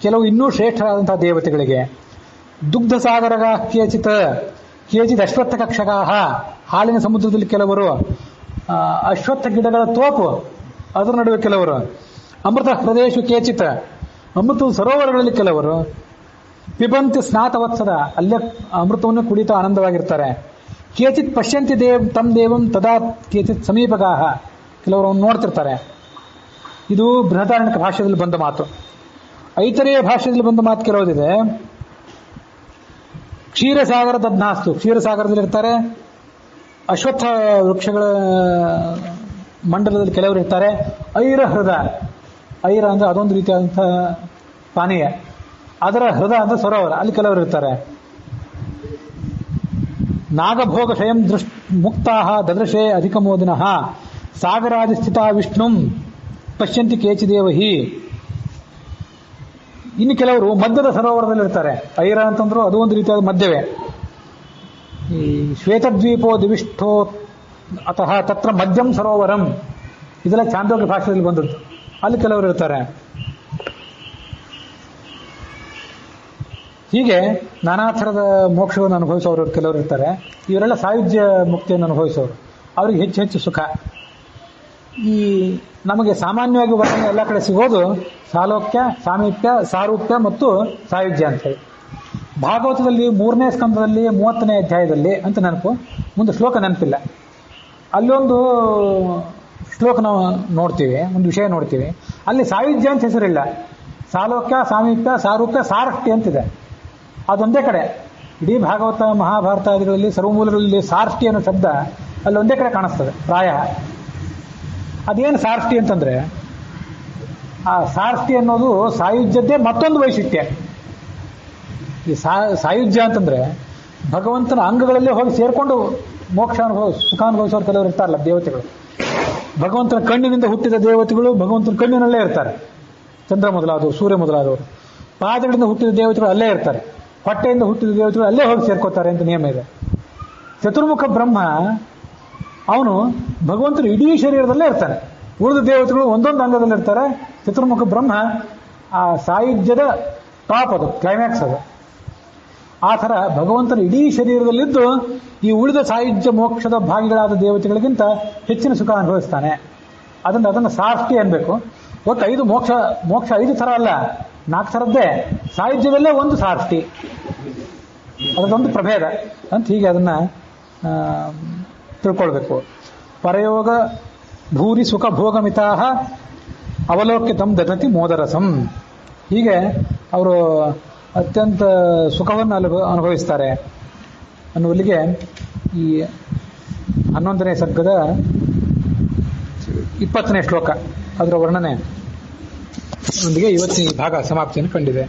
Speaker 1: ಕೆಲವು ಇನ್ನೂ ಶ್ರೇಷ್ಠರಾದಂತಹ ದೇವತೆಗಳಿಗೆ. ದುಗ್ಧ ಸಾಗರಗ ಕೇಚಿತ್ ಅಶ್ವತ್ಥ ಕಕ್ಷಕಾ, ಹಾಲಿನ ಸಮುದ್ರದಲ್ಲಿ ಕೆಲವರು, ಅಶ್ವತ್ಥ ಗಿಡಗಳ ತೋಪು ಅದರ ನಡುವೆ ಕೆಲವರು, ಅಮೃತ ಪ್ರದೇಶ ಕೇಚಿತ್, ಅಮೃತ ಸರೋವರಗಳಲ್ಲಿ ಕೆಲವರು, ಪಿಬಂತಿ ಸ್ನಾತವತ್ಸದ, ಅಲ್ಲೇ ಅಮೃತವನ್ನು ಕುಡಿತಾ ಆನಂದವಾಗಿರ್ತಾರೆ. ಕೇಚಿತ್ ಪಶ್ಯಂತಿ ತಮ್ ದೇವಂ ತದಾ ಕೇಚಿತ್ ಸಮೀಪಗಾಹ, ಕೆಲವರು ಅವನು ನೋಡ್ತಿರ್ತಾರೆ. ಇದು ಬೃಹದಾರಣ್ಯಕ ಭಾಷೆಯಲ್ಲಿ ಬಂದ ಮಾತು. ಐತರೇಯ ಭಾಷೆಯಲ್ಲಿ ಬಂದ ಮಾತು ಕೆಲವುದಿದೆ. ಕ್ಷೀರಸಾಗರ ದದ್ನಾಸ್ತು, ಕ್ಷೀರಸಾಗರದಲ್ಲಿ ಇರ್ತಾರೆ. ಅಶ್ವತ್ಥ ವೃಕ್ಷಗಳ ಮಂಡಲದಲ್ಲಿ ಕೆಲವರು ಇರ್ತಾರೆ. ಐರ ಹೃದ, ಐರ ಅಂದ್ರೆ ಅದೊಂದು ರೀತಿಯಾದಂತಹ ಪಾನೀಯ, ಅದರ ಹೃದ ಅಂದ್ರೆ ಸರೋವರ, ಅಲ್ಲಿ ಕೆಲವರು ಇರ್ತಾರೆ. ನಾಗಭೋಗ ಶಯಂ ಮುಕ್ತಾ ದದೃಶೇ ಅಧಿಕಮೋದಿನಃ ಸಾಗರಾದಿ ಸ್ಥಿತ ವಿಷ್ಣುಂ ಪಶ್ಯಂತಿ ಕೇಚಿದೇವಹಿ. ಇನ್ನು ಕೆಲವರು ಮಧ್ಯದ ಸರೋವರದಲ್ಲಿ ಇರ್ತಾರೆ. ಐರ ಅಂತಂದ್ರು ಅದು ಒಂದು ರೀತಿಯಾದ ಮಧ್ಯವೇ. ಈ ಶ್ವೇತದ್ವೀಪೋ ದಿವಿಷ್ಠೋ ಅತಃ ತತ್ರ ಮಧ್ಯಂ ಸರೋವರಂ, ಇದೆಲ್ಲ ಚಾಂದೋಗ್ಯ ಭಾಷೆಯಲ್ಲಿ ಬಂದದ್ದು. ಅಲ್ಲಿ ಕೆಲವರು ಇರ್ತಾರೆ. ಹೀಗೆ ನಾನಾ ಥರದ ಮೋಕ್ಷವನ್ನು ಅನುಭವಿಸೋರು ಕೆಲವರು ಇರ್ತಾರೆ. ಇವರೆಲ್ಲ ಸಾಯುಜ್ಯ ಮುಕ್ತಿಯನ್ನು ಅನುಭವಿಸೋರು, ಅವ್ರಿಗೆ ಹೆಚ್ಚು ಹೆಚ್ಚು ಸುಖ. ಈ ನಮಗೆ ಸಾಮಾನ್ಯವಾಗಿ ವರ್ಣನೆ ಎಲ್ಲ ಕಡೆ ಸಿಗೋದು ಸಾಲೋಕ್ಯ, ಸಾಮೀಪ್ಯ, ಸಾರೂಪ್ಯ ಮತ್ತು ಸಾಯುಜ್ಯ ಅಂತ ಹೇಳಿ. ಭಾಗವತದಲ್ಲಿ 3ನೇ ಸ್ಕಂದದಲ್ಲಿ 30ನೇ ಅಧ್ಯಾಯದಲ್ಲಿ ಅಂತ ನೆನಪು, ಮುಂದೆ ಶ್ಲೋಕ ನೆನಪಿಲ್ಲ, ಅಲ್ಲೊಂದು ಶ್ಲೋಕ ನಾವು ನೋಡ್ತೀವಿ, ಒಂದು ವಿಷಯ ನೋಡ್ತೀವಿ. ಅಲ್ಲಿ ಸಾಯುಜ್ಯ ಅಂತ ಹೆಸರಿಲ್ಲ, ಸಾಲೋಕ್ಯ, ಸಾಮೀಪ್ಯ, ಸಾರೂಪ್ಯ, ಸಾರಷ್ಟಿ ಅಂತಿದೆ. ಅದೊಂದೇ ಕಡೆ ಇಡೀ ಭಾಗವತ ಮಹಾಭಾರತಾದಿಗಳಲ್ಲಿ ಸರ್ವಮೂಲಗಳಲ್ಲಿ ಸಾರಷ್ಟಿ ಅನ್ನೋ ಶಬ್ದ ಅಲ್ಲಿ ಒಂದೇ ಕಡೆ ಕಾಣಿಸ್ತದೆ ಪ್ರಾಯ. ಅದೇನು ಸಾರಷ್ಟಿ ಅಂತಂದ್ರೆ, ಆ ಸಾರಷ್ಟಿ ಅನ್ನೋದು ಸಾಯುಜ್ಯದ್ದೇ ಮತ್ತೊಂದು ವೈಶಿಷ್ಟ್ಯ. ಈ ಸಾಯುಜ್ಯ ಅಂತಂದ್ರೆ ಭಗವಂತನ ಅಂಗಗಳಲ್ಲೇ ಹೋಗಿ ಸೇರ್ಕೊಂಡು ಮೋಕ್ಷ ಸುಖ ಅನುಭವಿಸೋರು ಕೆಲವರು ಇರ್ತಾರಲ್ಲ ದೇವತೆಗಳು. ಭಗವಂತನ ಕಣ್ಣಿನಿಂದ ಹುಟ್ಟಿದ ದೇವತೆಗಳು ಭಗವಂತನ ಕಣ್ಣಿನಲ್ಲೇ ಇರ್ತಾರೆ. ಚಂದ್ರ ಮೊದಲಾದವರು, ಸೂರ್ಯ ಮೊದಲಾದವರು. ಪಾದಗಳಿಂದ ಹುಟ್ಟಿದ ದೇವತೆಗಳು ಅಲ್ಲೇ ಇರ್ತಾರೆ. ಹೊಟ್ಟೆಯಿಂದ ಹುಟ್ಟಿದ ದೇವತೆಗಳು ಅಲ್ಲೇ ಹೋಗಿ ಸೇರ್ಕೋತಾರೆ ಅಂತ ನಿಯಮ ಇದೆ. ಚತುರ್ಮುಖ ಬ್ರಹ್ಮ ಅವನು ಭಗವಂತನ ಇಡೀ ಶರೀರದಲ್ಲೇ ಇರ್ತಾನೆ. ಉಳಿದ ದೇವತೆಗಳು ಒಂದೊಂದು ಅಂಗದಲ್ಲಿರ್ತಾರೆ. ಚತುರ್ಮುಖ ಬ್ರಹ್ಮ ಆ ಸಾಯುಜ್ಯದ ಟಾಪ್, ಅದು ಕ್ಲೈಮ್ಯಾಕ್ಸ್ ಅದು. ಆ ಥರ ಭಗವಂತನ ಇಡೀ ಶರೀರದಲ್ಲಿದ್ದು ಈ ಉಳಿದ ಸಾಯುಜ್ಯ ಮೋಕ್ಷದ ಭಾಗಿಗಳಾದ ದೇವತೆಗಳಿಗಿಂತ ಹೆಚ್ಚಿನ ಸುಖ ಅನುಭವಿಸ್ತಾನೆ. ಅದನ್ನು ಸಾಷ್ಟಿ ಅನ್ಬೇಕು. ಒಟ್ಟು 5 ಮೋಕ್ಷ 5 ಥರ ಅಲ್ಲ, 4 ಥರದ್ದೇ. ಸಾಯುಜ್ಯದಲ್ಲೇ ಒಂದು ಸಾಷ್ಟಿ, ಅದೊಂದು ಪ್ರಭೇದ ಅಂತ ಹೀಗೆ ಅದನ್ನ ತಿಳ್ಕೊಳ್ಬೇಕು. ಪರಯೋಗ ಭೂರಿ ಸುಖ ಭೋಗಮಿತಾ ಅವಲೋಕ್ಯ ತಮ್ ದದತಿ ಮೋದರಸಂ. ಹೀಗೆ ಅವರು ಅತ್ಯಂತ ಸುಖವನ್ನು ಅನುಭವಿಸ್ತಾರೆ ಅನ್ನುವಲ್ಲಿಗೆ ಈ 11ನೇ ಸರ್ಗದ 20ನೇ ಶ್ಲೋಕ ಅದರ ವರ್ಣನೆ ಒಂದಿಗೆ ಇವತ್ತಿನ ಈ ಭಾಗ ಸಮಾಪ್ತಿಯನ್ನು ಕಂಡಿದೆ.